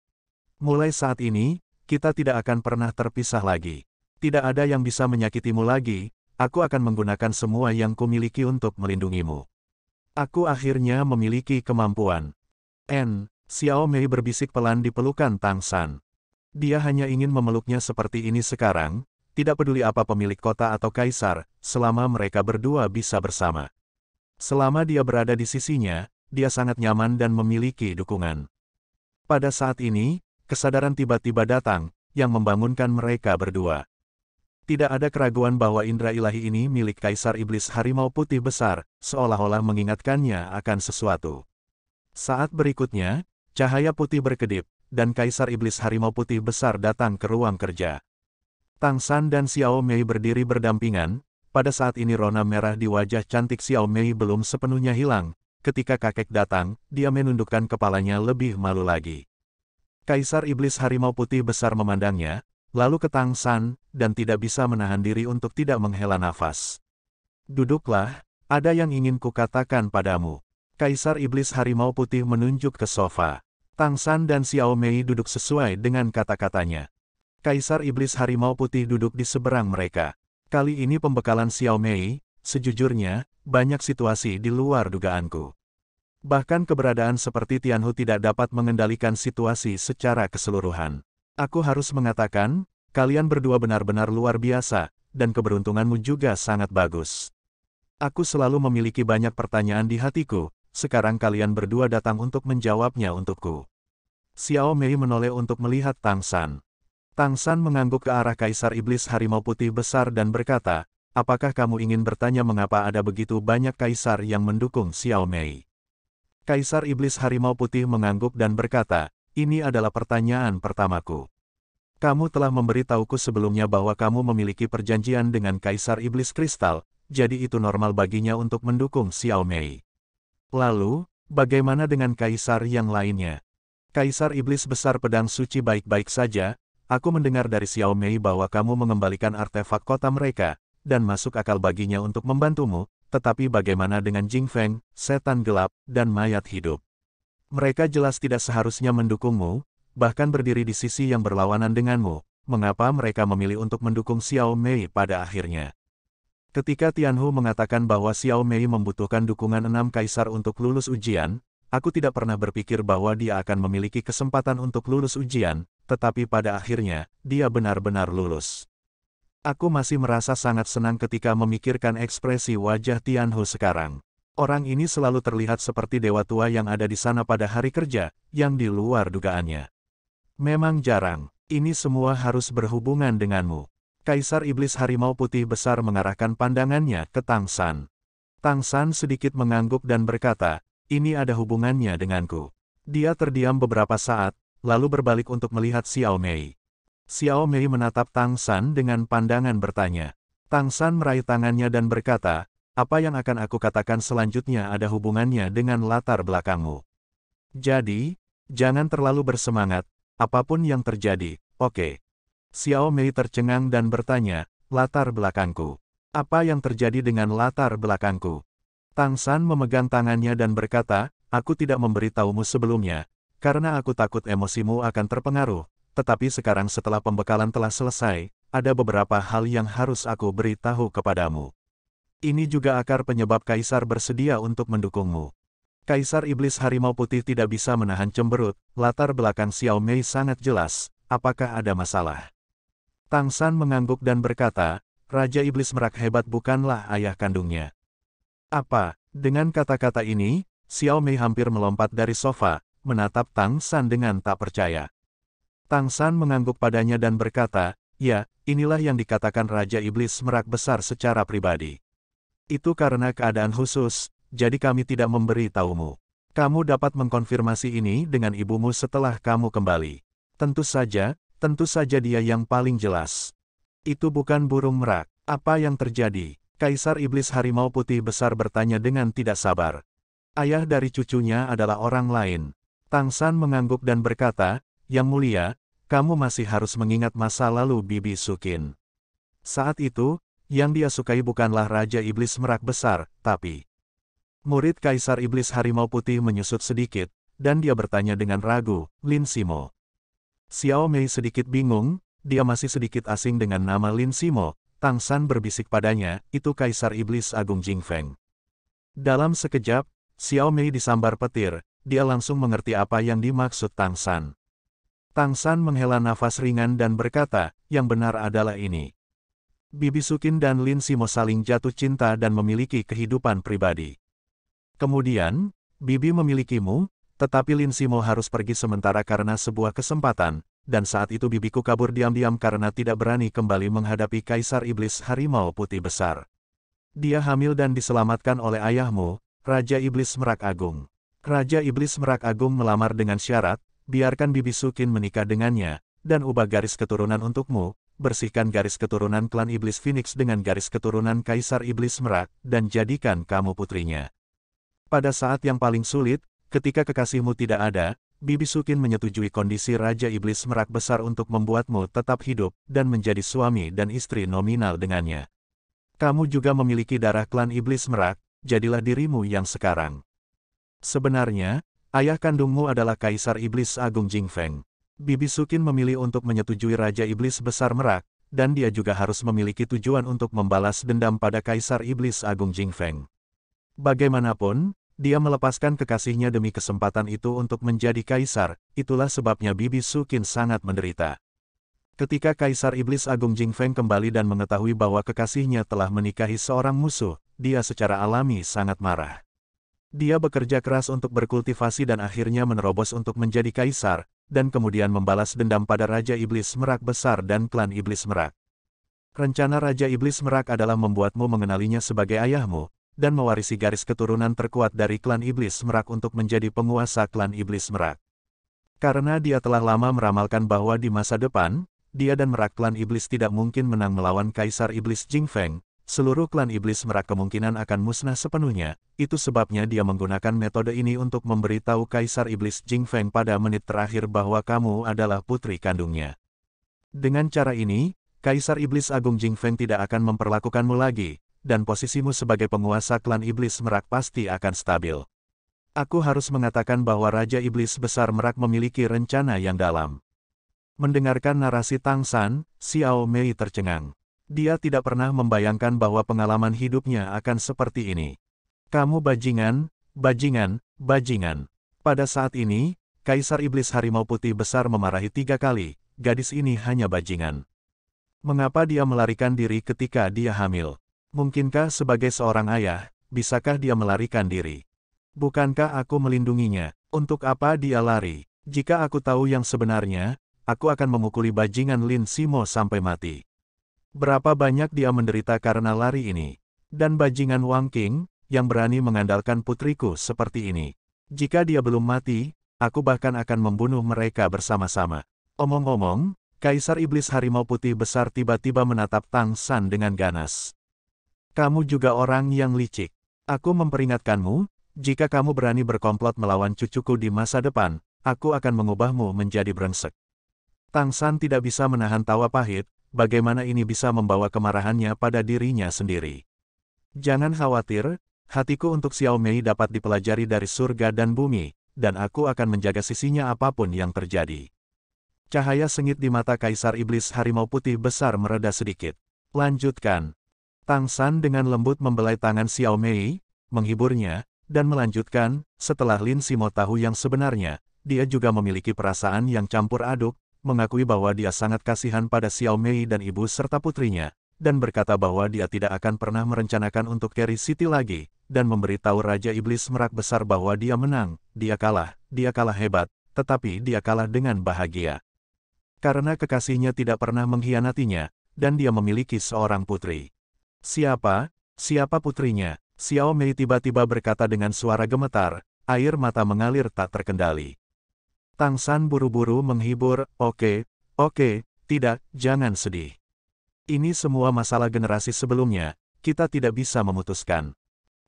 Mulai saat ini, kita tidak akan pernah terpisah lagi. Tidak ada yang bisa menyakitimu lagi, aku akan menggunakan semua yang kumiliki untuk melindungimu. Aku akhirnya memiliki kemampuan." Xiao Mei berbisik pelan di pelukan Tang San. Dia hanya ingin memeluknya seperti ini sekarang, tidak peduli apa pemilik kota atau kaisar, selama mereka berdua bisa bersama. Selama dia berada di sisinya, dia sangat nyaman dan memiliki dukungan. Pada saat ini, kesadaran tiba-tiba datang, yang membangunkan mereka berdua. Tidak ada keraguan bahwa indera ilahi ini milik Kaisar Iblis Harimau Putih Besar, seolah-olah mengingatkannya akan sesuatu. Saat berikutnya, cahaya putih berkedip, dan Kaisar Iblis Harimau Putih Besar datang ke ruang kerja. Tang San dan Xiao Mei berdiri berdampingan, pada saat ini rona merah di wajah cantik Xiao Mei belum sepenuhnya hilang, ketika kakek datang, dia menundukkan kepalanya lebih malu lagi. Kaisar Iblis Harimau Putih Besar memandangnya, lalu ke Tang San, dan tidak bisa menahan diri untuk tidak menghela nafas. "Duduklah, ada yang ingin kukatakan padamu." Kaisar Iblis Harimau Putih menunjuk ke sofa. Tang San dan Xiao Mei duduk sesuai dengan kata-katanya. Kaisar Iblis Harimau Putih duduk di seberang mereka. Kali ini pembekalan Xiao Mei, sejujurnya, banyak situasi di luar dugaanku. Bahkan keberadaan seperti Tianhu tidak dapat mengendalikan situasi secara keseluruhan. Aku harus mengatakan, kalian berdua benar-benar luar biasa, dan keberuntunganmu juga sangat bagus. Aku selalu memiliki banyak pertanyaan di hatiku, sekarang kalian berdua datang untuk menjawabnya untukku. Xiao Mei menoleh untuk melihat Tang San. Tang San mengangguk ke arah Kaisar Iblis Harimau Putih Besar dan berkata, apakah kamu ingin bertanya mengapa ada begitu banyak kaisar yang mendukung Xiao Mei? Kaisar Iblis Harimau Putih mengangguk dan berkata, ini adalah pertanyaan pertamaku. Kamu telah memberitahuku sebelumnya bahwa kamu memiliki perjanjian dengan Kaisar Iblis Kristal, jadi itu normal baginya untuk mendukung Xiao Mei. Lalu, bagaimana dengan kaisar yang lainnya? Kaisar Iblis Besar Pedang Suci baik-baik saja, aku mendengar dari Xiao Mei bahwa kamu mengembalikan artefak kota mereka, dan masuk akal baginya untuk membantumu, tetapi bagaimana dengan Jing Feng, setan gelap, dan mayat hidup? Mereka jelas tidak seharusnya mendukungmu, bahkan berdiri di sisi yang berlawanan denganmu. Mengapa mereka memilih untuk mendukung Xiao Mei pada akhirnya? Ketika Tianhu mengatakan bahwa Xiao Mei membutuhkan dukungan 6 kaisar untuk lulus ujian, aku tidak pernah berpikir bahwa dia akan memiliki kesempatan untuk lulus ujian, tetapi pada akhirnya, dia benar-benar lulus. Aku masih merasa sangat senang ketika memikirkan ekspresi wajah Tianhu sekarang. Orang ini selalu terlihat seperti dewa tua yang ada di sana pada hari kerja, yang di luar dugaannya. Memang jarang, ini semua harus berhubungan denganmu. Kaisar Iblis Harimau Putih Besar mengarahkan pandangannya ke Tang San. Tang San sedikit mengangguk dan berkata, ini ada hubungannya denganku. Dia terdiam beberapa saat, lalu berbalik untuk melihat Xiao Mei. Xiao Mei menatap Tang San dengan pandangan bertanya. Tang San meraih tangannya dan berkata, apa yang akan aku katakan selanjutnya ada hubungannya dengan latar belakangmu. Jadi, jangan terlalu bersemangat, apapun yang terjadi, oke. Xiao Mei tercengang dan bertanya, latar belakangku. Apa yang terjadi dengan latar belakangku? Tang San memegang tangannya dan berkata, aku tidak memberitahumu sebelumnya, karena aku takut emosimu akan terpengaruh, tetapi sekarang setelah pembekalan telah selesai, ada beberapa hal yang harus aku beritahu kepadamu. Ini juga akar penyebab Kaisar bersedia untuk mendukungmu. Kaisar Iblis Harimau Putih tidak bisa menahan cemberut, latar belakang Xiao Mei sangat jelas, apakah ada masalah? Tang San mengangguk dan berkata, Raja Iblis Merak hebat bukanlah ayah kandungnya. Apa? Dengan kata-kata ini, Xiao Mei hampir melompat dari sofa, menatap Tang San dengan tak percaya. Tang San mengangguk padanya dan berkata, ya, inilah yang dikatakan Raja Iblis Merak besar secara pribadi. Itu karena keadaan khusus, jadi kami tidak memberi tahumu. Kamu dapat mengkonfirmasi ini dengan ibumu setelah kamu kembali. Tentu saja dia yang paling jelas. Itu bukan burung merak. Apa yang terjadi? Kaisar Iblis Harimau Putih Besar bertanya dengan tidak sabar. Ayah dari cucunya adalah orang lain. Tang San mengangguk dan berkata, Yang Mulia, kamu masih harus mengingat masa lalu Bibi Sukin. Saat itu, yang dia sukai bukanlah Raja Iblis Merak Besar, tapi murid Kaisar Iblis Harimau Putih menyusut sedikit, dan dia bertanya dengan ragu, Lin Simo. Xiao Mei sedikit bingung, dia masih sedikit asing dengan nama Lin Simo. Tang San berbisik padanya, itu Kaisar Iblis Agung Jing Feng. Dalam sekejap, Xiao Mei disambar petir, dia langsung mengerti apa yang dimaksud Tang San. Tang San menghela nafas ringan dan berkata, yang benar adalah ini. Bibi Sukin dan Lin Simo saling jatuh cinta dan memiliki kehidupan pribadi. Kemudian, Bibi memilikimu, tetapi Lin Simo harus pergi sementara karena sebuah kesempatan, dan saat itu bibiku kabur diam-diam karena tidak berani kembali menghadapi Kaisar Iblis Harimau Putih Besar. Dia hamil dan diselamatkan oleh ayahmu, Raja Iblis Merak Agung. Raja Iblis Merak Agung melamar dengan syarat, biarkan Bibi Sukin menikah dengannya, dan ubah garis keturunan untukmu, bersihkan garis keturunan klan Iblis Phoenix dengan garis keturunan Kaisar Iblis Merak, dan jadikan kamu putrinya. Pada saat yang paling sulit, ketika kekasihmu tidak ada, Bibi Sukin menyetujui kondisi Raja Iblis Merak Besar untuk membuatmu tetap hidup, dan menjadi suami dan istri nominal dengannya. Kamu juga memiliki darah klan Iblis Merak, jadilah dirimu yang sekarang. Sebenarnya, ayah kandungmu adalah Kaisar Iblis Agung Jing Feng. Bibi Sukin memilih untuk menyetujui Raja Iblis Besar Merak, dan dia juga harus memiliki tujuan untuk membalas dendam pada Kaisar Iblis Agung Jing Feng. Bagaimanapun, dia melepaskan kekasihnya demi kesempatan itu untuk menjadi kaisar, itulah sebabnya Bibi Sukin sangat menderita. Ketika Kaisar Iblis Agung Jing Feng kembali dan mengetahui bahwa kekasihnya telah menikahi seorang musuh, dia secara alami sangat marah. Dia bekerja keras untuk berkultivasi dan akhirnya menerobos untuk menjadi kaisar, dan kemudian membalas dendam pada Raja Iblis Merak Besar dan klan Iblis Merak. Rencana Raja Iblis Merak adalah membuatmu mengenalinya sebagai ayahmu, dan mewarisi garis keturunan terkuat dari klan Iblis Merak untuk menjadi penguasa klan Iblis Merak. Karena dia telah lama meramalkan bahwa di masa depan, dia dan Merak klan Iblis tidak mungkin menang melawan Kaisar Iblis Jing Feng, seluruh klan Iblis Merak kemungkinan akan musnah sepenuhnya, itu sebabnya dia menggunakan metode ini untuk memberitahu Kaisar Iblis Jing Feng pada menit terakhir bahwa kamu adalah putri kandungnya. Dengan cara ini, Kaisar Iblis Agung Jing Feng tidak akan memperlakukanmu lagi, dan posisimu sebagai penguasa klan Iblis Merak pasti akan stabil. Aku harus mengatakan bahwa Raja Iblis Besar Merak memiliki rencana yang dalam. Mendengarkan narasi Tang San, Xiao Mei tercengang. Dia tidak pernah membayangkan bahwa pengalaman hidupnya akan seperti ini. Kamu bajingan, bajingan, bajingan. Pada saat ini, Kaisar Iblis Harimau Putih Besar memarahi 3 kali, gadis ini hanya bajingan. Mengapa dia melarikan diri ketika dia hamil? Mungkinkah sebagai seorang ayah, bisakah dia melarikan diri? Bukankah aku melindunginya? Untuk apa dia lari? Jika aku tahu yang sebenarnya, aku akan memukuli bajingan Lin Simo sampai mati. Berapa banyak dia menderita karena lari ini? Dan bajingan Wang Qing, yang berani mengandalkan putriku seperti ini. Jika dia belum mati, aku bahkan akan membunuh mereka bersama-sama. Omong-omong, Kaisar Iblis Harimau Putih Besar tiba-tiba menatap Tang San dengan ganas. Kamu juga orang yang licik. Aku memperingatkanmu, jika kamu berani berkomplot melawan cucuku di masa depan, aku akan mengubahmu menjadi brengsek. Tang San tidak bisa menahan tawa pahit, bagaimana ini bisa membawa kemarahannya pada dirinya sendiri. Jangan khawatir, hatiku untuk Xiao Mei dapat dipelajari dari surga dan bumi, dan aku akan menjaga sisinya apapun yang terjadi. Cahaya sengit di mata Kaisar Iblis Harimau Putih Besar mereda sedikit. Lanjutkan. Tang San dengan lembut membelai tangan Xiao Mei, menghiburnya, dan melanjutkan, setelah Lin Simo tahu yang sebenarnya, dia juga memiliki perasaan yang campur aduk, mengakui bahwa dia sangat kasihan pada Xiao Mei dan ibu serta putrinya, dan berkata bahwa dia tidak akan pernah merencanakan untuk carry City lagi, dan memberitahu Raja Iblis Merak Besar bahwa dia menang, dia kalah hebat, tetapi dia kalah dengan bahagia. Karena kekasihnya tidak pernah mengkhianatinya, dan dia memiliki seorang putri. Siapa putrinya? Xiao Mei tiba-tiba berkata dengan suara gemetar, air mata mengalir tak terkendali. Tang San buru-buru menghibur, oke, tidak, jangan sedih. Ini semua masalah generasi sebelumnya, kita tidak bisa memutuskan.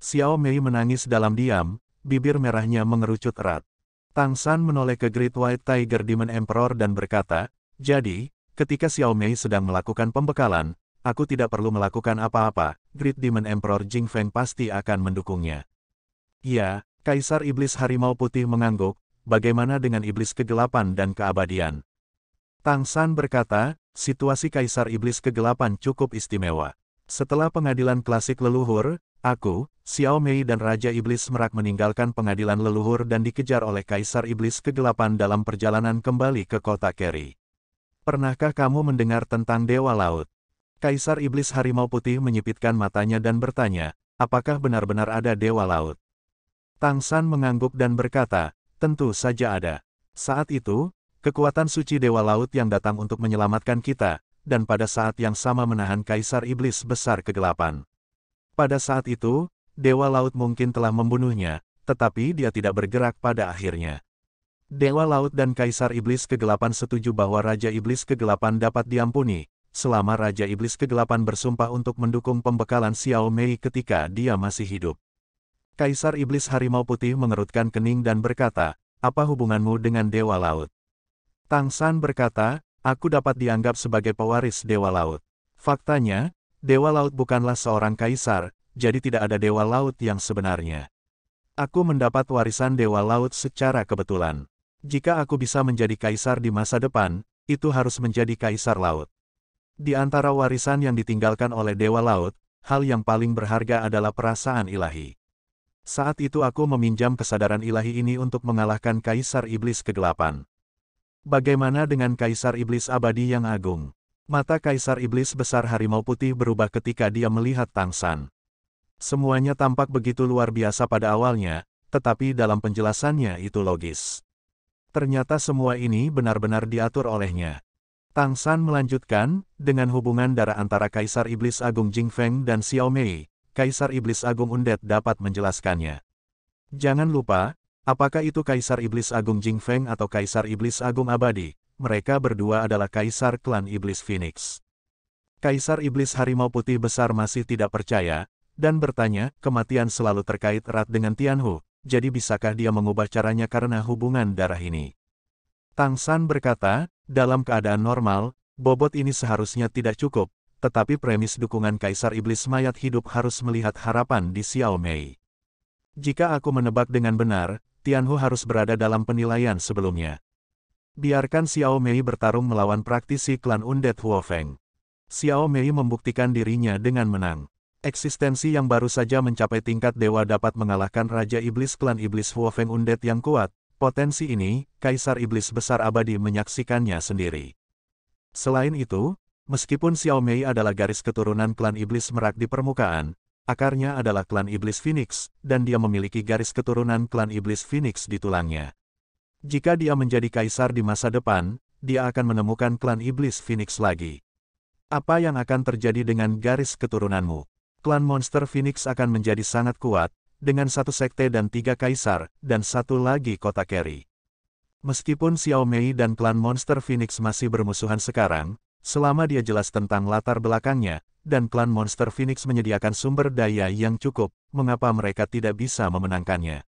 Xiao Mei menangis dalam diam, bibir merahnya mengerucut erat. Tang San menoleh ke Great White Tiger Demon Emperor dan berkata, jadi, ketika Xiao Mei sedang melakukan pembekalan, aku tidak perlu melakukan apa-apa, Great Demon Emperor Jing Feng pasti akan mendukungnya. Ya, Kaisar Iblis Harimau Putih mengangguk, bagaimana dengan Iblis Kegelapan dan Keabadian? Tang San berkata, situasi Kaisar Iblis Kegelapan cukup istimewa. Setelah pengadilan klasik leluhur, aku, Xiao Mei dan Raja Iblis Merak meninggalkan pengadilan leluhur dan dikejar oleh Kaisar Iblis Kegelapan dalam perjalanan kembali ke kota Keri. Pernahkah kamu mendengar tentang Dewa Laut? Kaisar Iblis Harimau Putih menyipitkan matanya dan bertanya, apakah benar-benar ada Dewa Laut? Tang San mengangguk dan berkata, tentu saja ada. Saat itu, kekuatan suci Dewa Laut yang datang untuk menyelamatkan kita, dan pada saat yang sama menahan Kaisar Iblis Besar Kegelapan. Pada saat itu, Dewa Laut mungkin telah membunuhnya, tetapi dia tidak bergerak pada akhirnya. Dewa Laut dan Kaisar Iblis Kegelapan setuju bahwa Raja Iblis Kegelapan dapat diampuni, selama Raja Iblis Kegelapan bersumpah untuk mendukung pembekalan Xiao Mei ketika dia masih hidup. Kaisar Iblis Harimau Putih mengerutkan kening dan berkata, apa hubunganmu dengan Dewa Laut? Tang San berkata, aku dapat dianggap sebagai pewaris Dewa Laut. Faktanya, Dewa Laut bukanlah seorang kaisar, jadi tidak ada Dewa Laut yang sebenarnya. Aku mendapat warisan Dewa Laut secara kebetulan. Jika aku bisa menjadi kaisar di masa depan, itu harus menjadi kaisar laut. Di antara warisan yang ditinggalkan oleh Dewa Laut, hal yang paling berharga adalah perasaan ilahi. Saat itu aku meminjam kesadaran ilahi ini untuk mengalahkan Kaisar Iblis Kegelapan. Bagaimana dengan Kaisar Iblis Abadi yang agung? Mata Kaisar Iblis Besar Harimau Putih berubah ketika dia melihat Tang San. Semuanya tampak begitu luar biasa pada awalnya, tetapi dalam penjelasannya itu logis. Ternyata semua ini benar-benar diatur olehnya. Tang San melanjutkan, dengan hubungan darah antara Kaisar Iblis Agung Jing Feng dan Xiao Mei, Kaisar Iblis Agung Undead dapat menjelaskannya. Jangan lupa, apakah itu Kaisar Iblis Agung Jing Feng atau Kaisar Iblis Agung Abadi, mereka berdua adalah Kaisar Klan Iblis Phoenix. Kaisar Iblis Harimau Putih Besar masih tidak percaya, dan bertanya, kematian selalu terkait erat dengan Tianhu, jadi bisakah dia mengubah caranya karena hubungan darah ini? Tang San berkata, dalam keadaan normal, bobot ini seharusnya tidak cukup, tetapi premis dukungan Kaisar Iblis Mayat Hidup harus melihat harapan di Xiao Mei. Jika aku menebak dengan benar, Tianhu harus berada dalam penilaian sebelumnya. Biarkan Xiao Mei bertarung melawan praktisi klan Undead Huo Feng. Xiao Mei membuktikan dirinya dengan menang. Eksistensi yang baru saja mencapai tingkat dewa dapat mengalahkan Raja Iblis klan Iblis Huo Feng Undead yang kuat. Potensi ini, Kaisar Iblis Besar Abadi menyaksikannya sendiri. Selain itu, meskipun Xiao Mei adalah garis keturunan klan Iblis Merak di permukaan, akarnya adalah klan Iblis Phoenix, dan dia memiliki garis keturunan klan Iblis Phoenix di tulangnya. Jika dia menjadi kaisar di masa depan, dia akan menemukan klan Iblis Phoenix lagi. Apa yang akan terjadi dengan garis keturunanmu? Klan Monster Phoenix akan menjadi sangat kuat, dengan satu sekte dan 3 kaisar, dan satu lagi kota Carry. Meskipun Xiao Mei dan klan Monster Phoenix masih bermusuhan sekarang, selama dia jelas tentang latar belakangnya, dan klan Monster Phoenix menyediakan sumber daya yang cukup, mengapa mereka tidak bisa memenangkannya?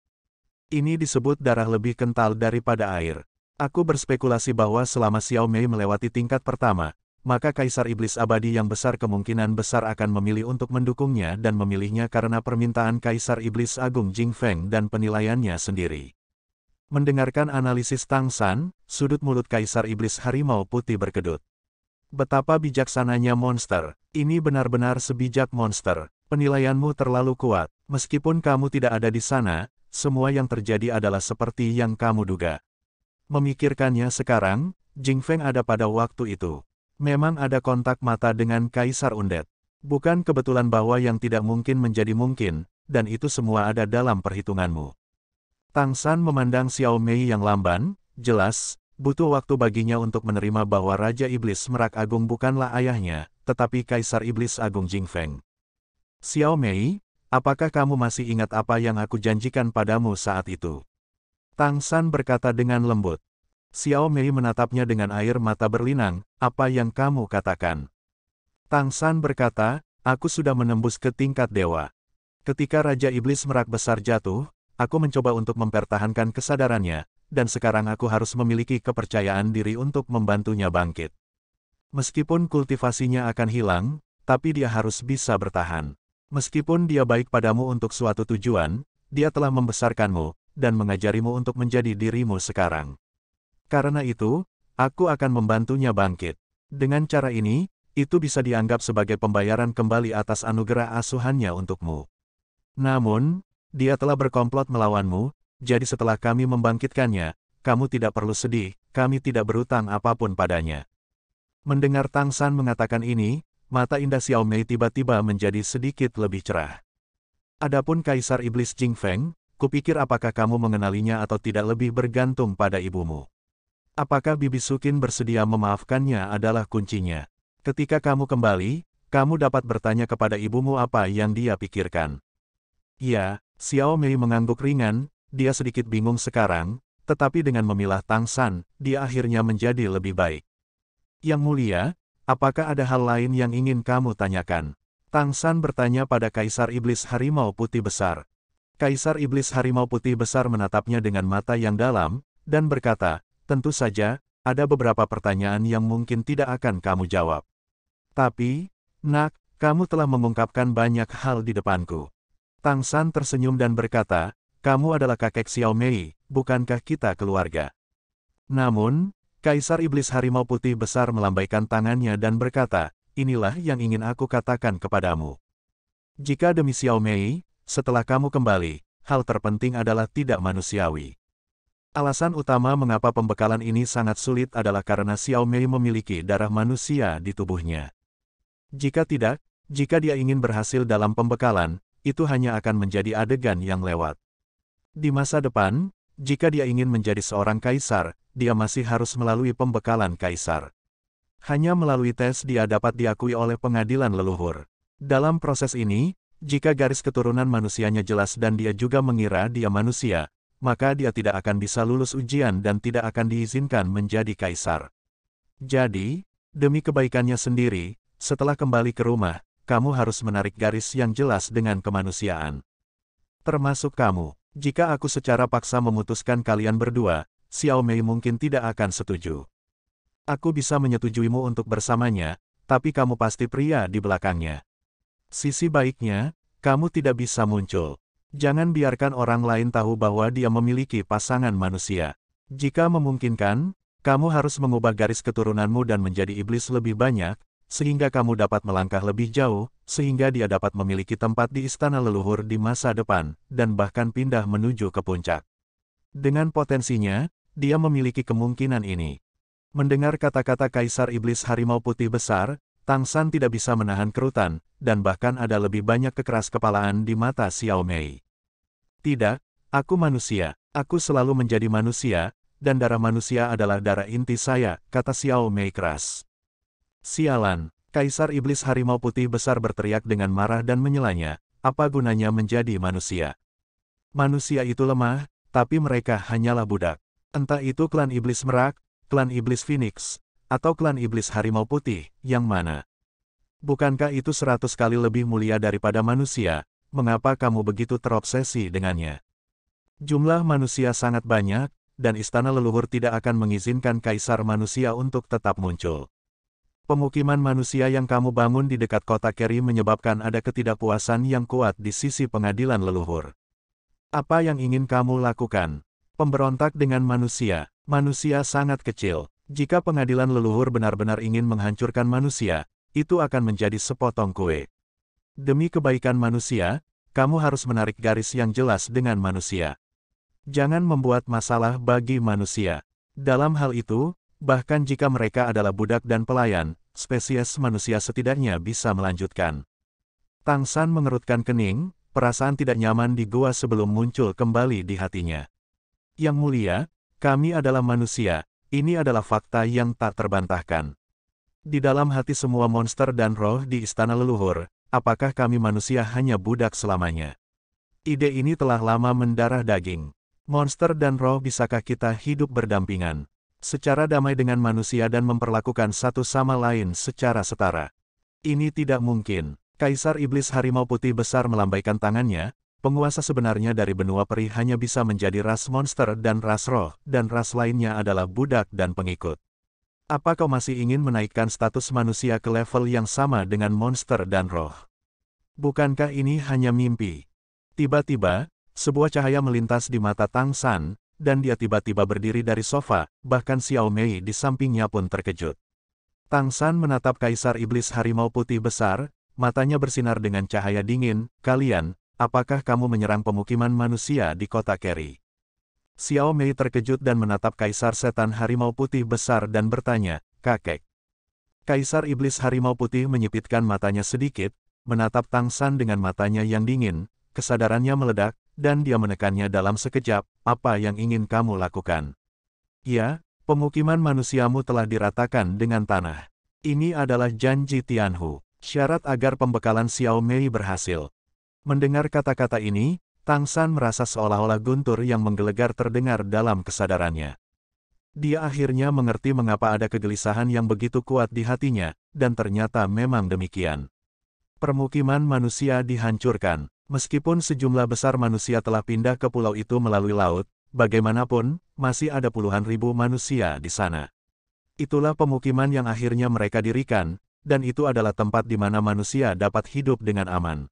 Ini disebut darah lebih kental daripada air. Aku berspekulasi bahwa selama Xiao Mei melewati tingkat pertama, maka Kaisar Iblis Abadi yang besar kemungkinan besar akan memilih untuk mendukungnya dan memilihnya karena permintaan Kaisar Iblis Agung Jing Feng dan penilaiannya sendiri. Mendengarkan analisis Tang San, sudut mulut Kaisar Iblis Harimau Putih berkedut. Betapa bijaksananya monster, ini benar-benar sebijak monster, penilaianmu terlalu kuat, meskipun kamu tidak ada di sana, semua yang terjadi adalah seperti yang kamu duga. Memikirkannya sekarang, Jing Feng ada pada waktu itu. Memang ada kontak mata dengan Kaisar Undead. Bukan kebetulan bahwa yang tidak mungkin menjadi mungkin, dan itu semua ada dalam perhitunganmu. Tang San memandang Xiao Mei yang lamban, jelas, butuh waktu baginya untuk menerima bahwa Raja Iblis Merak Agung bukanlah ayahnya, tetapi Kaisar Iblis Agung Jing Feng. Xiao Mei, apakah kamu masih ingat apa yang aku janjikan padamu saat itu? Tang San berkata dengan lembut. Xiao Mei menatapnya dengan air mata berlinang, apa yang kamu katakan? Tang San berkata, aku sudah menembus ke tingkat dewa. Ketika Raja Iblis Merak Besar jatuh, aku mencoba untuk mempertahankan kesadarannya, dan sekarang aku harus memiliki kepercayaan diri untuk membantunya bangkit. Meskipun kultivasinya akan hilang, tapi dia harus bisa bertahan. Meskipun dia baik padamu untuk suatu tujuan, dia telah membesarkanmu, dan mengajarimu untuk menjadi dirimu sekarang. Karena itu, aku akan membantunya bangkit. Dengan cara ini, itu bisa dianggap sebagai pembayaran kembali atas anugerah asuhannya untukmu. Namun, dia telah berkomplot melawanmu, jadi setelah kami membangkitkannya, kamu tidak perlu sedih, kami tidak berutang apapun padanya. Mendengar Tang San mengatakan ini, mata indah Xiao Mei tiba-tiba menjadi sedikit lebih cerah. Adapun Kaisar Iblis Jing Feng, kupikir apakah kamu mengenalinya atau tidak lebih bergantung pada ibumu. Apakah Bibi Sukin bersedia memaafkannya adalah kuncinya. Ketika kamu kembali, kamu dapat bertanya kepada ibumu apa yang dia pikirkan. Ya, Xiao Mei mengangguk ringan, dia sedikit bingung sekarang, tetapi dengan memilah Tang San, dia akhirnya menjadi lebih baik. Yang mulia, apakah ada hal lain yang ingin kamu tanyakan? Tang San bertanya pada Kaisar Iblis Harimau Putih Besar. Kaisar Iblis Harimau Putih Besar menatapnya dengan mata yang dalam, dan berkata, tentu saja, ada beberapa pertanyaan yang mungkin tidak akan kamu jawab. Tapi, nak, kamu telah mengungkapkan banyak hal di depanku. Tang San tersenyum dan berkata, kamu adalah kakek Xiao Mei, bukankah kita keluarga? Namun, Kaisar Iblis Harimau Putih Besar melambaikan tangannya dan berkata, inilah yang ingin aku katakan kepadamu. Jika demi Xiao Mei, setelah kamu kembali, hal terpenting adalah tidak manusiawi. Alasan utama mengapa pembekalan ini sangat sulit adalah karena Xiao Mei memiliki darah manusia di tubuhnya. Jika tidak, jika dia ingin berhasil dalam pembekalan, itu hanya akan menjadi adegan yang lewat. Di masa depan, jika dia ingin menjadi seorang kaisar, dia masih harus melalui pembekalan kaisar. Hanya melalui tes dia dapat diakui oleh pengadilan leluhur. Dalam proses ini, jika garis keturunan manusianya jelas dan dia juga mengira dia manusia, maka dia tidak akan bisa lulus ujian dan tidak akan diizinkan menjadi kaisar. Jadi, demi kebaikannya sendiri, setelah kembali ke rumah, kamu harus menarik garis yang jelas dengan kemanusiaan. Termasuk kamu. Jika aku secara paksa memutuskan kalian berdua, Xiao Mei mungkin tidak akan setuju. Aku bisa menyetujuimu untuk bersamanya, tapi kamu pasti pria di belakangnya. Sisi baiknya, kamu tidak bisa muncul. Jangan biarkan orang lain tahu bahwa dia memiliki pasangan manusia. Jika memungkinkan, kamu harus mengubah garis keturunanmu dan menjadi iblis lebih banyak, sehingga kamu dapat melangkah lebih jauh, sehingga dia dapat memiliki tempat di istana leluhur di masa depan, dan bahkan pindah menuju ke puncak. Dengan potensinya, dia memiliki kemungkinan ini. Mendengar kata-kata Kaisar Iblis Harimau Putih Besar, Tang San tidak bisa menahan kerutan, dan bahkan ada lebih banyak kekeras-kepalaan di mata Xiao Mei. Tidak, aku manusia, aku selalu menjadi manusia, dan darah manusia adalah darah inti saya, kata Xiao Mei keras. Sialan, Kaisar Iblis Harimau Putih Besar berteriak dengan marah dan menyelanya, apa gunanya menjadi manusia? Manusia itu lemah, tapi mereka hanyalah budak. Entah itu klan Iblis Merak, klan Iblis Phoenix, atau klan Iblis Harimau Putih, yang mana? Bukankah itu 100 kali lebih mulia daripada manusia? Mengapa kamu begitu terobsesi dengannya? Jumlah manusia sangat banyak, dan istana leluhur tidak akan mengizinkan kaisar manusia untuk tetap muncul. Pemukiman manusia yang kamu bangun di dekat kota Keri menyebabkan ada ketidakpuasan yang kuat di sisi pengadilan leluhur. Apa yang ingin kamu lakukan? Pemberontak dengan manusia. Manusia sangat kecil. Jika pengadilan leluhur benar-benar ingin menghancurkan manusia, itu akan menjadi sepotong kue. Demi kebaikan manusia, kamu harus menarik garis yang jelas dengan manusia. Jangan membuat masalah bagi manusia. Dalam hal itu, bahkan jika mereka adalah budak dan pelayan, spesies manusia setidaknya bisa melanjutkan. Tang San mengerutkan kening, perasaan tidak nyaman di gua sebelum muncul kembali di hatinya. Yang mulia, kami adalah manusia, ini adalah fakta yang tak terbantahkan. Di dalam hati semua monster dan roh di istana leluhur, apakah kami manusia hanya budak selamanya? Ide ini telah lama mendarah daging. Monster dan roh bisakah kita hidup berdampingan secara damai dengan manusia dan memperlakukan satu sama lain secara setara? Ini tidak mungkin. Kaisar Iblis Harimau Putih Besar melambaikan tangannya. Penguasa sebenarnya dari benua peri hanya bisa menjadi ras monster dan ras roh, dan ras lainnya adalah budak dan pengikut. Apa kau masih ingin menaikkan status manusia ke level yang sama dengan monster dan roh? Bukankah ini hanya mimpi? Tiba-tiba, sebuah cahaya melintas di mata Tang San, dan dia tiba-tiba berdiri dari sofa, bahkan Xiao Mei di sampingnya pun terkejut. Tang San menatap Kaisar Iblis Harimau Putih Besar, matanya bersinar dengan cahaya dingin, kalian, apakah kamu menyerang pemukiman manusia di kota Keri? Xiao Mei terkejut dan menatap Kaisar Setan Harimau Putih Besar dan bertanya, kakek. Kaisar Iblis Harimau Putih menyipitkan matanya sedikit, menatap Tang San dengan matanya yang dingin, kesadarannya meledak, dan dia menekannya dalam sekejap, apa yang ingin kamu lakukan? Ya, pemukiman manusiamu telah diratakan dengan tanah. Ini adalah janji Tianhu, syarat agar pembekalan Xiao Mei berhasil. Mendengar kata-kata ini, Tang San merasa seolah-olah guntur yang menggelegar terdengar dalam kesadarannya. Dia akhirnya mengerti mengapa ada kegelisahan yang begitu kuat di hatinya, dan ternyata memang demikian. Permukiman manusia dihancurkan. Meskipun sejumlah besar manusia telah pindah ke pulau itu melalui laut, bagaimanapun, masih ada puluhan ribu manusia di sana. Itulah pemukiman yang akhirnya mereka dirikan, dan itu adalah tempat di mana manusia dapat hidup dengan aman.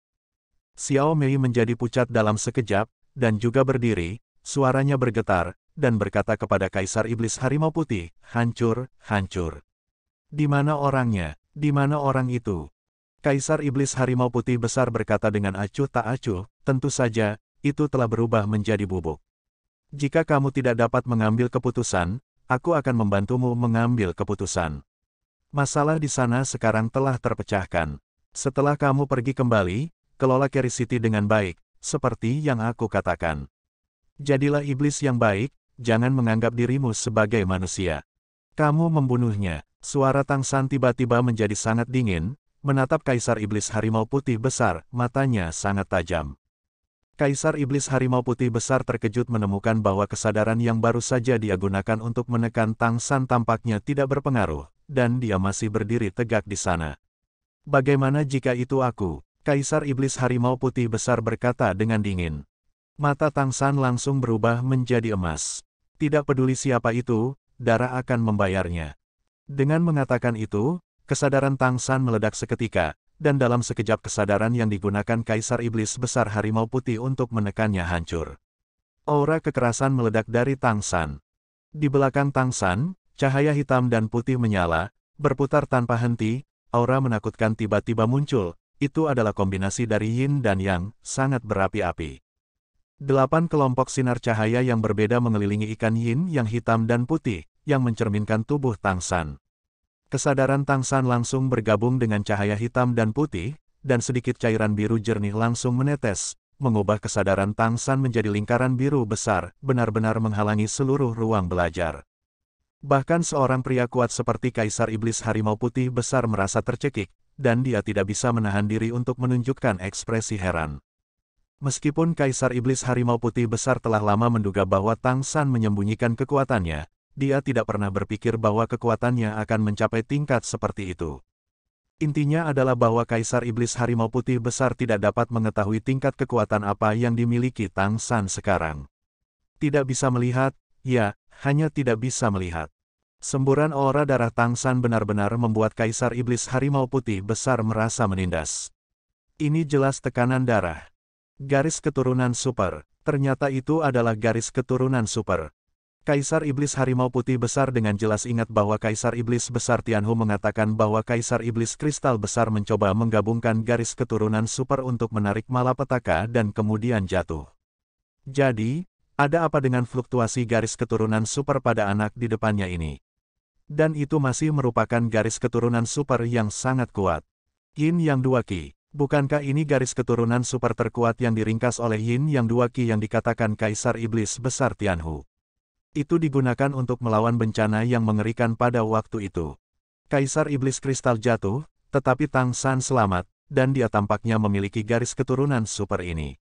Xiao Mei menjadi pucat dalam sekejap, dan juga berdiri, suaranya bergetar, dan berkata kepada Kaisar Iblis Harimau Putih, hancur, hancur. Di mana orangnya? Di mana orang itu? Kaisar Iblis Harimau Putih Besar berkata dengan acuh tak acuh, tentu saja, itu telah berubah menjadi bubuk. Jika kamu tidak dapat mengambil keputusan, aku akan membantumu mengambil keputusan. Masalah di sana sekarang telah terpecahkan. Setelah kamu pergi kembali, kelola Keri City dengan baik, seperti yang aku katakan. Jadilah iblis yang baik, jangan menganggap dirimu sebagai manusia. Kamu membunuhnya, Suara Tang San tiba-tiba menjadi sangat dingin, menatap Kaisar Iblis Harimau Putih Besar, matanya sangat tajam. Kaisar Iblis Harimau Putih Besar terkejut menemukan bahwa kesadaran yang baru saja dia gunakan untuk menekan Tang San tampaknya tidak berpengaruh, dan dia masih berdiri tegak di sana. Bagaimana jika itu aku? Kaisar Iblis Harimau Putih Besar berkata dengan dingin. Mata Tang San langsung berubah menjadi emas. Tidak peduli siapa itu, darah akan membayarnya. Dengan mengatakan itu, kesadaran Tang San meledak seketika, dan dalam sekejap kesadaran yang digunakan Kaisar Iblis Besar Harimau Putih untuk menekannya hancur. Aura kekerasan meledak dari Tang San. Di belakang Tang San, cahaya hitam dan putih menyala, berputar tanpa henti, aura menakutkan tiba-tiba muncul. Itu adalah kombinasi dari Yin dan Yang, sangat berapi-api. 8 kelompok sinar cahaya yang berbeda mengelilingi ikan Yin yang hitam dan putih, yang mencerminkan tubuh Tang San. Kesadaran Tang San langsung bergabung dengan cahaya hitam dan putih, dan sedikit cairan biru jernih langsung menetes, mengubah kesadaran Tang San menjadi lingkaran biru besar, benar-benar menghalangi seluruh ruang belajar. Bahkan seorang pria kuat seperti Kaisar Iblis Harimau Putih Besar merasa tercekik, dan dia tidak bisa menahan diri untuk menunjukkan ekspresi heran. Meskipun Kaisar Iblis Harimau Putih Besar telah lama menduga bahwa Tang San menyembunyikan kekuatannya, dia tidak pernah berpikir bahwa kekuatannya akan mencapai tingkat seperti itu. Intinya adalah bahwa Kaisar Iblis Harimau Putih Besar tidak dapat mengetahui tingkat kekuatan apa yang dimiliki Tang San sekarang. Tidak bisa melihat, ya, hanya tidak bisa melihat. Semburan aura darah Tang San benar-benar membuat Kaisar Iblis Harimau Putih Besar merasa menindas. Ini jelas tekanan darah. Garis keturunan super, ternyata itu adalah garis keturunan super. Kaisar Iblis Harimau Putih Besar dengan jelas ingat bahwa Kaisar Iblis Besar Tianhu mengatakan bahwa Kaisar Iblis Kristal Besar mencoba menggabungkan garis keturunan super untuk menarik malapetaka dan kemudian jatuh. Jadi, ada apa dengan fluktuasi garis keturunan super pada anak di depannya ini? Dan itu masih merupakan garis keturunan super yang sangat kuat. Yin Yang Dua Qi, bukankah ini garis keturunan super terkuat yang diringkas oleh Yin Yang Dua Qi yang dikatakan Kaisar Iblis Besar Tianhu? Itu digunakan untuk melawan bencana yang mengerikan pada waktu itu. Kaisar Iblis Kristal jatuh, tetapi Tang San selamat, dan dia tampaknya memiliki garis keturunan super ini.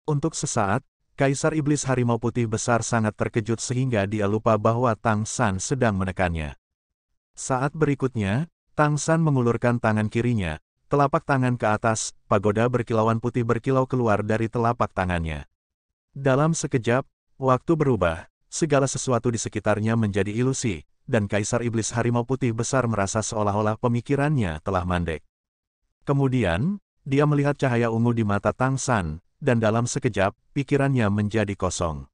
Untuk sesaat, Kaisar Iblis Harimau Putih Besar sangat terkejut sehingga dia lupa bahwa Tang San sedang menekannya. Saat berikutnya, Tang San mengulurkan tangan kirinya, telapak tangan ke atas, pagoda berkilauan putih berkilau keluar dari telapak tangannya. Dalam sekejap, waktu berubah. Segala sesuatu di sekitarnya menjadi ilusi, dan Kaisar Iblis Harimau Putih Besar merasa seolah-olah pemikirannya telah mandek. Kemudian, dia melihat cahaya ungu di mata Tang San, dan dalam sekejap, pikirannya menjadi kosong.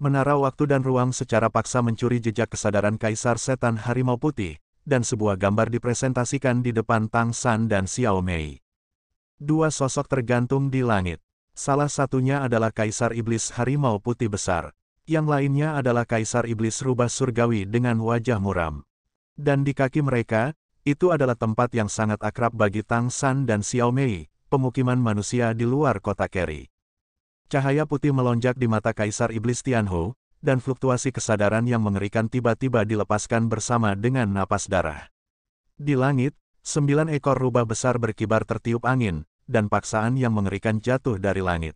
Menara waktu dan ruang secara paksa mencuri jejak kesadaran Kaisar Setan Harimau Putih, dan sebuah gambar dipresentasikan di depan Tang San dan Xiao Mei. Dua sosok tergantung di langit. Salah satunya adalah Kaisar Iblis Harimau Putih Besar. Yang lainnya adalah Kaisar Iblis Rubah Surgawi dengan wajah muram. Dan di kaki mereka, itu adalah tempat yang sangat akrab bagi Tang San dan Xiao Mei, pemukiman manusia di luar kota Keri. Cahaya putih melonjak di mata Kaisar Iblis Tianhu, dan fluktuasi kesadaran yang mengerikan tiba-tiba dilepaskan bersama dengan napas darah. Di langit, 9 ekor rubah besar berkibar tertiup angin, dan paksaan yang mengerikan jatuh dari langit.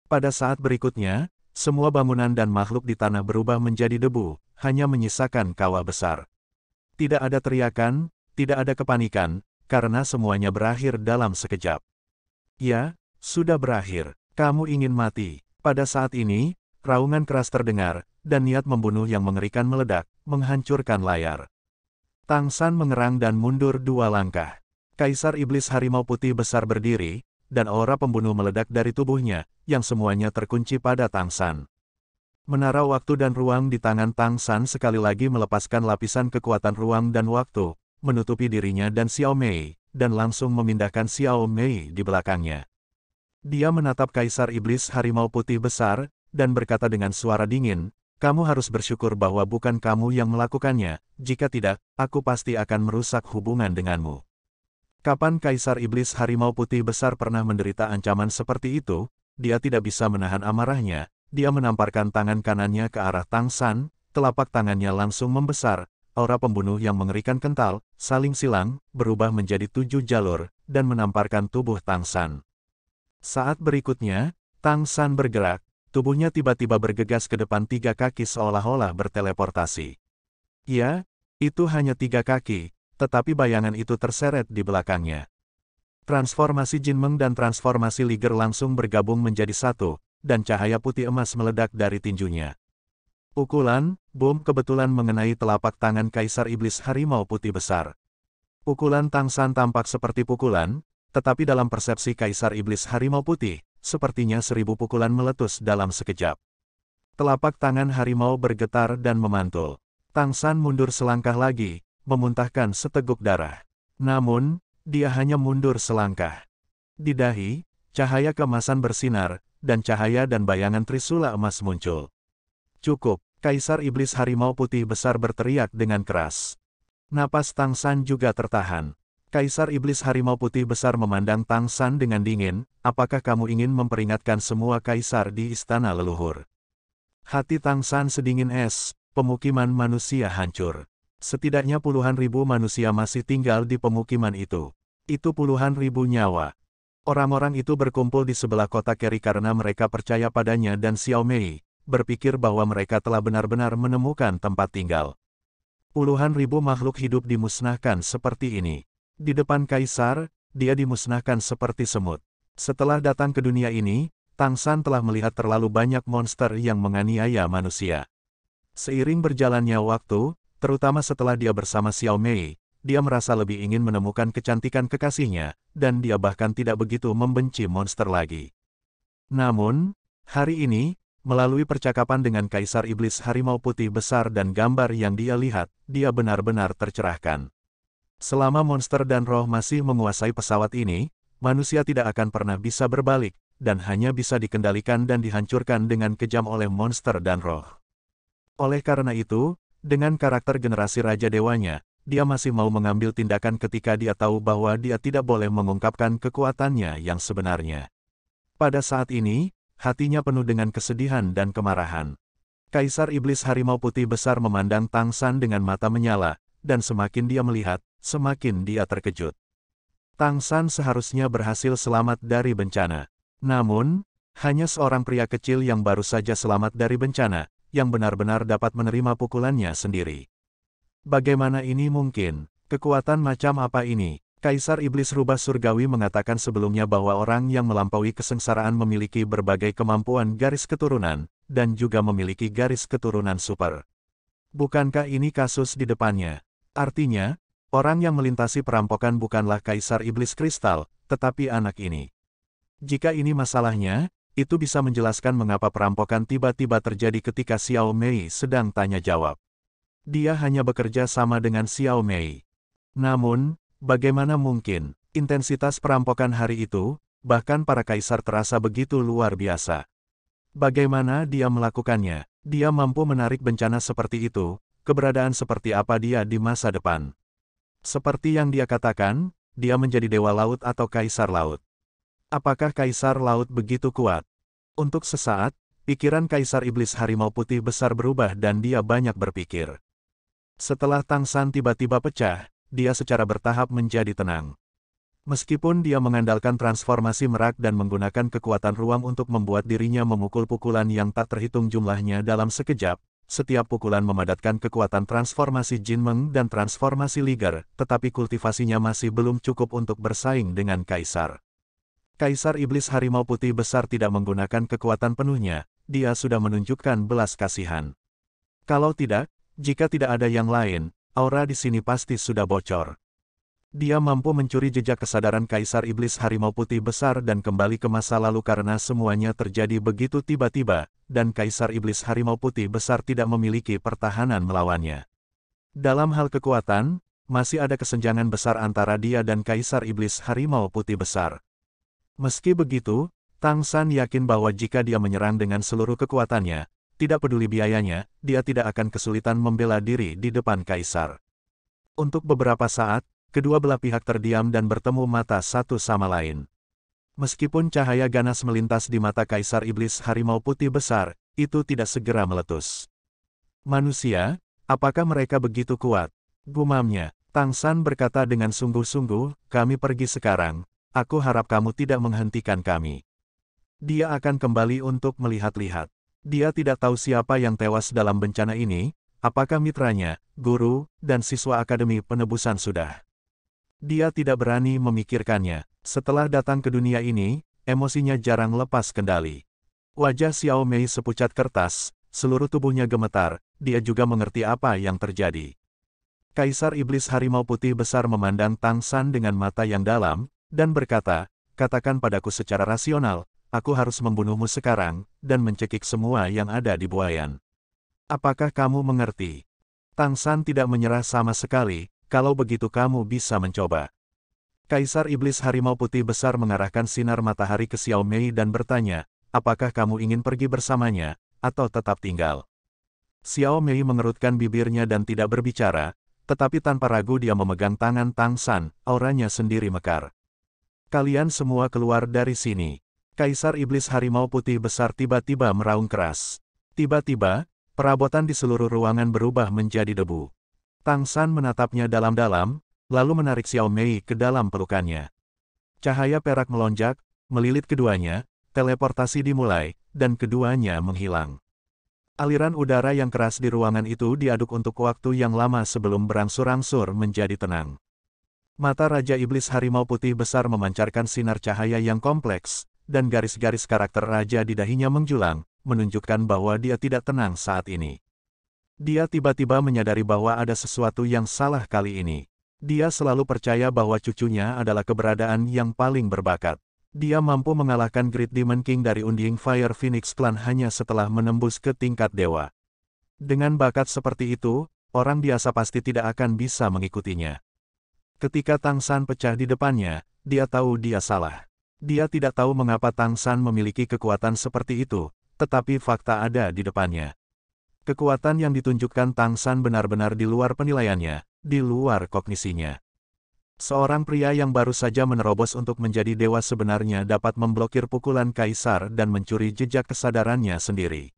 Pada saat berikutnya, semua bangunan dan makhluk di tanah berubah menjadi debu, hanya menyisakan kawah besar. Tidak ada teriakan, tidak ada kepanikan, karena semuanya berakhir dalam sekejap. Ya, sudah berakhir. Kamu ingin mati. Pada saat ini, raungan keras terdengar, dan niat membunuh yang mengerikan meledak, menghancurkan layar. Tang San mengerang dan mundur 2 langkah. Kaisar Iblis Harimau Putih Besar berdiri, dan aura pembunuh meledak dari tubuhnya, yang semuanya terkunci pada Tang San. Menara waktu dan ruang di tangan Tang San sekali lagi melepaskan lapisan kekuatan ruang dan waktu, menutupi dirinya dan Xiao Mei, dan langsung memindahkan Xiao Mei di belakangnya. Dia menatap Kaisar Iblis Harimau Putih Besar, dan berkata dengan suara dingin, "Kamu harus bersyukur bahwa bukan kamu yang melakukannya, jika tidak, aku pasti akan merusak hubungan denganmu." Kapan Kaisar Iblis Harimau Putih Besar pernah menderita ancaman seperti itu? Dia tidak bisa menahan amarahnya. Dia menamparkan tangan kanannya ke arah Tang San, telapak tangannya langsung membesar, aura pembunuh yang mengerikan kental, saling silang, berubah menjadi 7 jalur, dan menamparkan tubuh Tang San. Saat berikutnya, Tang San bergerak, tubuhnya tiba-tiba bergegas ke depan 3 kaki seolah-olah berteleportasi. Ya, itu hanya 3 kaki, tetapi bayangan itu terseret di belakangnya. Transformasi Jinmeng dan transformasi Liger langsung bergabung menjadi satu, dan cahaya putih emas meledak dari tinjunya. Pukulan, bom kebetulan mengenai telapak tangan Kaisar Iblis Harimau Putih Besar. Pukulan Tang San tampak seperti pukulan, tetapi dalam persepsi Kaisar Iblis Harimau Putih, sepertinya 1000 pukulan meletus dalam sekejap. Telapak tangan harimau bergetar dan memantul. Tang San mundur selangkah lagi, memuntahkan seteguk darah. Namun, dia hanya mundur selangkah. Di dahi, cahaya keemasan bersinar, dan cahaya dan bayangan trisula emas muncul. Cukup, Kaisar Iblis Harimau Putih Besar berteriak dengan keras. Napas Tang San juga tertahan. Kaisar Iblis Harimau Putih Besar memandang Tang San dengan dingin, apakah kamu ingin memperingatkan semua kaisar di istana leluhur? Hati Tang San sedingin es, pemukiman manusia hancur. Setidaknya puluhan ribu manusia masih tinggal di pemukiman itu. Itu puluhan ribu nyawa. Orang-orang itu berkumpul di sebelah kota Keri karena mereka percaya padanya dan Xiao Mei, berpikir bahwa mereka telah benar-benar menemukan tempat tinggal. Puluhan ribu makhluk hidup dimusnahkan seperti ini. Di depan Kaisar, dia dimusnahkan seperti semut. Setelah datang ke dunia ini, Tang San telah melihat terlalu banyak monster yang menganiaya manusia. Seiring berjalannya waktu, terutama setelah dia bersama Xiao Mei, dia merasa lebih ingin menemukan kecantikan kekasihnya, dan dia bahkan tidak begitu membenci monster lagi. Namun, hari ini, melalui percakapan dengan Kaisar Iblis Harimau Putih Besar dan gambar yang dia lihat, dia benar-benar tercerahkan. Selama monster dan roh masih menguasai pesawat ini, manusia tidak akan pernah bisa berbalik, dan hanya bisa dikendalikan dan dihancurkan dengan kejam oleh monster dan roh. Oleh karena itu, dengan karakter generasi Raja Dewanya, dia masih mau mengambil tindakan ketika dia tahu bahwa dia tidak boleh mengungkapkan kekuatannya yang sebenarnya. Pada saat ini, hatinya penuh dengan kesedihan dan kemarahan. Kaisar Iblis Harimau Putih Besar memandang Tang San dengan mata menyala, dan semakin dia melihat, semakin dia terkejut. Tang San seharusnya berhasil selamat dari bencana. Namun, hanya seorang pria kecil yang baru saja selamat dari bencana, yang benar-benar dapat menerima pukulannya sendiri. Bagaimana ini mungkin? Kekuatan macam apa ini? Kaisar Iblis Rubah Surgawi mengatakan sebelumnya bahwa orang yang melampaui kesengsaraan memiliki berbagai kemampuan garis keturunan, dan juga memiliki garis keturunan super. Bukankah ini kasus di depannya? Artinya, orang yang melintasi perampokan bukanlah Kaisar Iblis Kristal, tetapi anak ini. Jika ini masalahnya, itu bisa menjelaskan mengapa perampokan tiba-tiba terjadi ketika Xiao Mei sedang tanya jawab. Dia hanya bekerja sama dengan Xiao Mei. Namun, bagaimana mungkin, intensitas perampokan hari itu, bahkan para kaisar terasa begitu luar biasa. Bagaimana dia melakukannya? Dia mampu menarik bencana seperti itu, keberadaan seperti apa dia di masa depan. Seperti yang dia katakan, dia menjadi dewa laut atau kaisar laut. Apakah kaisar laut begitu kuat? Untuk sesaat, pikiran Kaisar Iblis Harimau Putih Besar berubah dan dia banyak berpikir. Setelah Tang San tiba-tiba pecah, dia secara bertahap menjadi tenang. Meskipun dia mengandalkan transformasi merak dan menggunakan kekuatan ruang untuk membuat dirinya memukul pukulan yang tak terhitung jumlahnya dalam sekejap, setiap pukulan memadatkan kekuatan transformasi Jinmeng dan transformasi Liger, tetapi kultivasinya masih belum cukup untuk bersaing dengan Kaisar. Kaisar Iblis Harimau Putih Besar tidak menggunakan kekuatan penuhnya, dia sudah menunjukkan belas kasihan. Kalau tidak, jika tidak ada yang lain, aura di sini pasti sudah bocor. Dia mampu mencuri jejak kesadaran Kaisar Iblis Harimau Putih Besar dan kembali ke masa lalu karena semuanya terjadi begitu tiba-tiba, dan Kaisar Iblis Harimau Putih Besar tidak memiliki pertahanan melawannya. Dalam hal kekuatan, masih ada kesenjangan besar antara dia dan Kaisar Iblis Harimau Putih Besar. Meski begitu, Tang San yakin bahwa jika dia menyerang dengan seluruh kekuatannya, tidak peduli biayanya, dia tidak akan kesulitan membela diri di depan Kaisar. Untuk beberapa saat, kedua belah pihak terdiam dan bertemu mata satu sama lain. Meskipun cahaya ganas melintas di mata Kaisar Iblis Harimau Putih Besar, itu tidak segera meletus. Manusia, Apakah mereka begitu kuat? Gumamnya. Tang San berkata dengan sungguh-sungguh, kami pergi sekarang, aku harap kamu tidak menghentikan kami. Dia akan kembali untuk melihat-lihat. Dia tidak tahu siapa yang tewas dalam bencana ini, apakah mitranya, guru, dan siswa Akademi Penebusan sudah. Dia tidak berani memikirkannya. Setelah datang ke dunia ini, emosinya jarang lepas kendali. Wajah Xiao Mei sepucat kertas, seluruh tubuhnya gemetar, dia juga mengerti apa yang terjadi. Kaisar Iblis Harimau Putih Besar memandang Tang San dengan mata yang dalam, dan berkata, katakan padaku secara rasional, aku harus membunuhmu sekarang, dan mencekik semua yang ada di buayan. Apakah kamu mengerti? Tang San tidak menyerah sama sekali, kalau begitu kamu bisa mencoba. Kaisar Iblis Harimau Putih Besar mengarahkan sinar matahari ke Xiao Mei dan bertanya, apakah kamu ingin pergi bersamanya, atau tetap tinggal? Xiao Mei mengerutkan bibirnya dan tidak berbicara, tetapi tanpa ragu dia memegang tangan Tang San, auranya sendiri mekar. Kalian semua keluar dari sini. Kaisar Iblis Harimau Putih Besar tiba-tiba meraung keras. Tiba-tiba, perabotan di seluruh ruangan berubah menjadi debu. Tang San menatapnya dalam-dalam, lalu menarik Xiao Mei ke dalam pelukannya. Cahaya perak melonjak, melilit keduanya, teleportasi dimulai, dan keduanya menghilang. Aliran udara yang keras di ruangan itu diaduk untuk waktu yang lama sebelum berangsur-angsur menjadi tenang. Mata Raja Iblis Harimau Putih Besar memancarkan sinar cahaya yang kompleks, dan garis-garis karakter Raja di dahinya menjulang, menunjukkan bahwa dia tidak tenang saat ini. Dia tiba-tiba menyadari bahwa ada sesuatu yang salah kali ini. Dia selalu percaya bahwa cucunya adalah keberadaan yang paling berbakat. Dia mampu mengalahkan Great Demon King dari Undying Fire Phoenix Clan hanya setelah menembus ke tingkat dewa. Dengan bakat seperti itu, orang biasa pasti tidak akan bisa mengikutinya. Ketika Tang San pecah di depannya, dia tahu dia salah. Dia tidak tahu mengapa Tang San memiliki kekuatan seperti itu, tetapi fakta ada di depannya. Kekuatan yang ditunjukkan Tang San benar-benar di luar penilaiannya, di luar kognisinya. Seorang pria yang baru saja menerobos untuk menjadi dewa sebenarnya dapat memblokir pukulan kaisar dan mencuri jejak kesadarannya sendiri.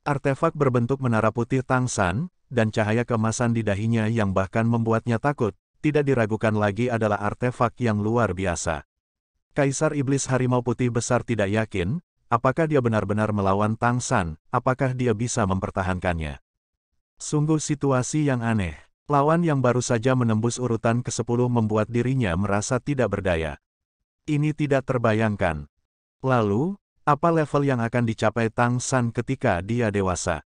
Artefak berbentuk menara putih Tang San, dan cahaya keemasan di dahinya yang bahkan membuatnya takut, tidak diragukan lagi adalah artefak yang luar biasa. Kaisar Iblis Harimau Putih Besar tidak yakin, apakah dia benar-benar melawan Tang San, apakah dia bisa mempertahankannya. Sungguh situasi yang aneh. Lawan yang baru saja menembus urutan ke-10 membuat dirinya merasa tidak berdaya. Ini tidak terbayangkan. Lalu, apa level yang akan dicapai Tang San ketika dia dewasa?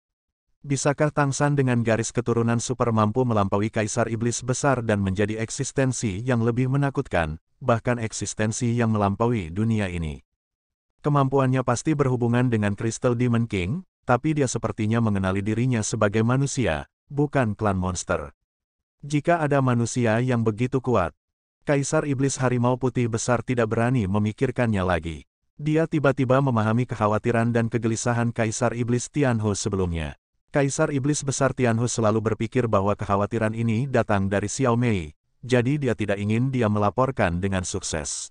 Bisakah Tang San dengan garis keturunan super mampu melampaui Kaisar Iblis Besar dan menjadi eksistensi yang lebih menakutkan, bahkan eksistensi yang melampaui dunia ini? Kemampuannya pasti berhubungan dengan Crystal Demon King, tapi dia sepertinya mengenali dirinya sebagai manusia, bukan klan monster. Jika ada manusia yang begitu kuat, Kaisar Iblis Harimau Putih Besar tidak berani memikirkannya lagi. Dia tiba-tiba memahami kekhawatiran dan kegelisahan Kaisar Iblis Tianhu sebelumnya. Kaisar Iblis Besar Tianhu selalu berpikir bahwa kekhawatiran ini datang dari Xiao Mei, jadi dia tidak ingin dia melaporkan dengan sukses.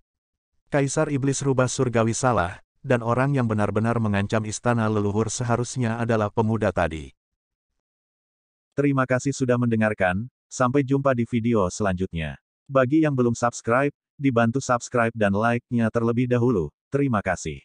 Kaisar Iblis Rubah Surgawi salah, dan orang yang benar-benar mengancam istana leluhur seharusnya adalah pemuda tadi. Terima kasih sudah mendengarkan. Sampai jumpa di video selanjutnya. Bagi yang belum subscribe, dibantu subscribe dan like-nya terlebih dahulu. Terima kasih.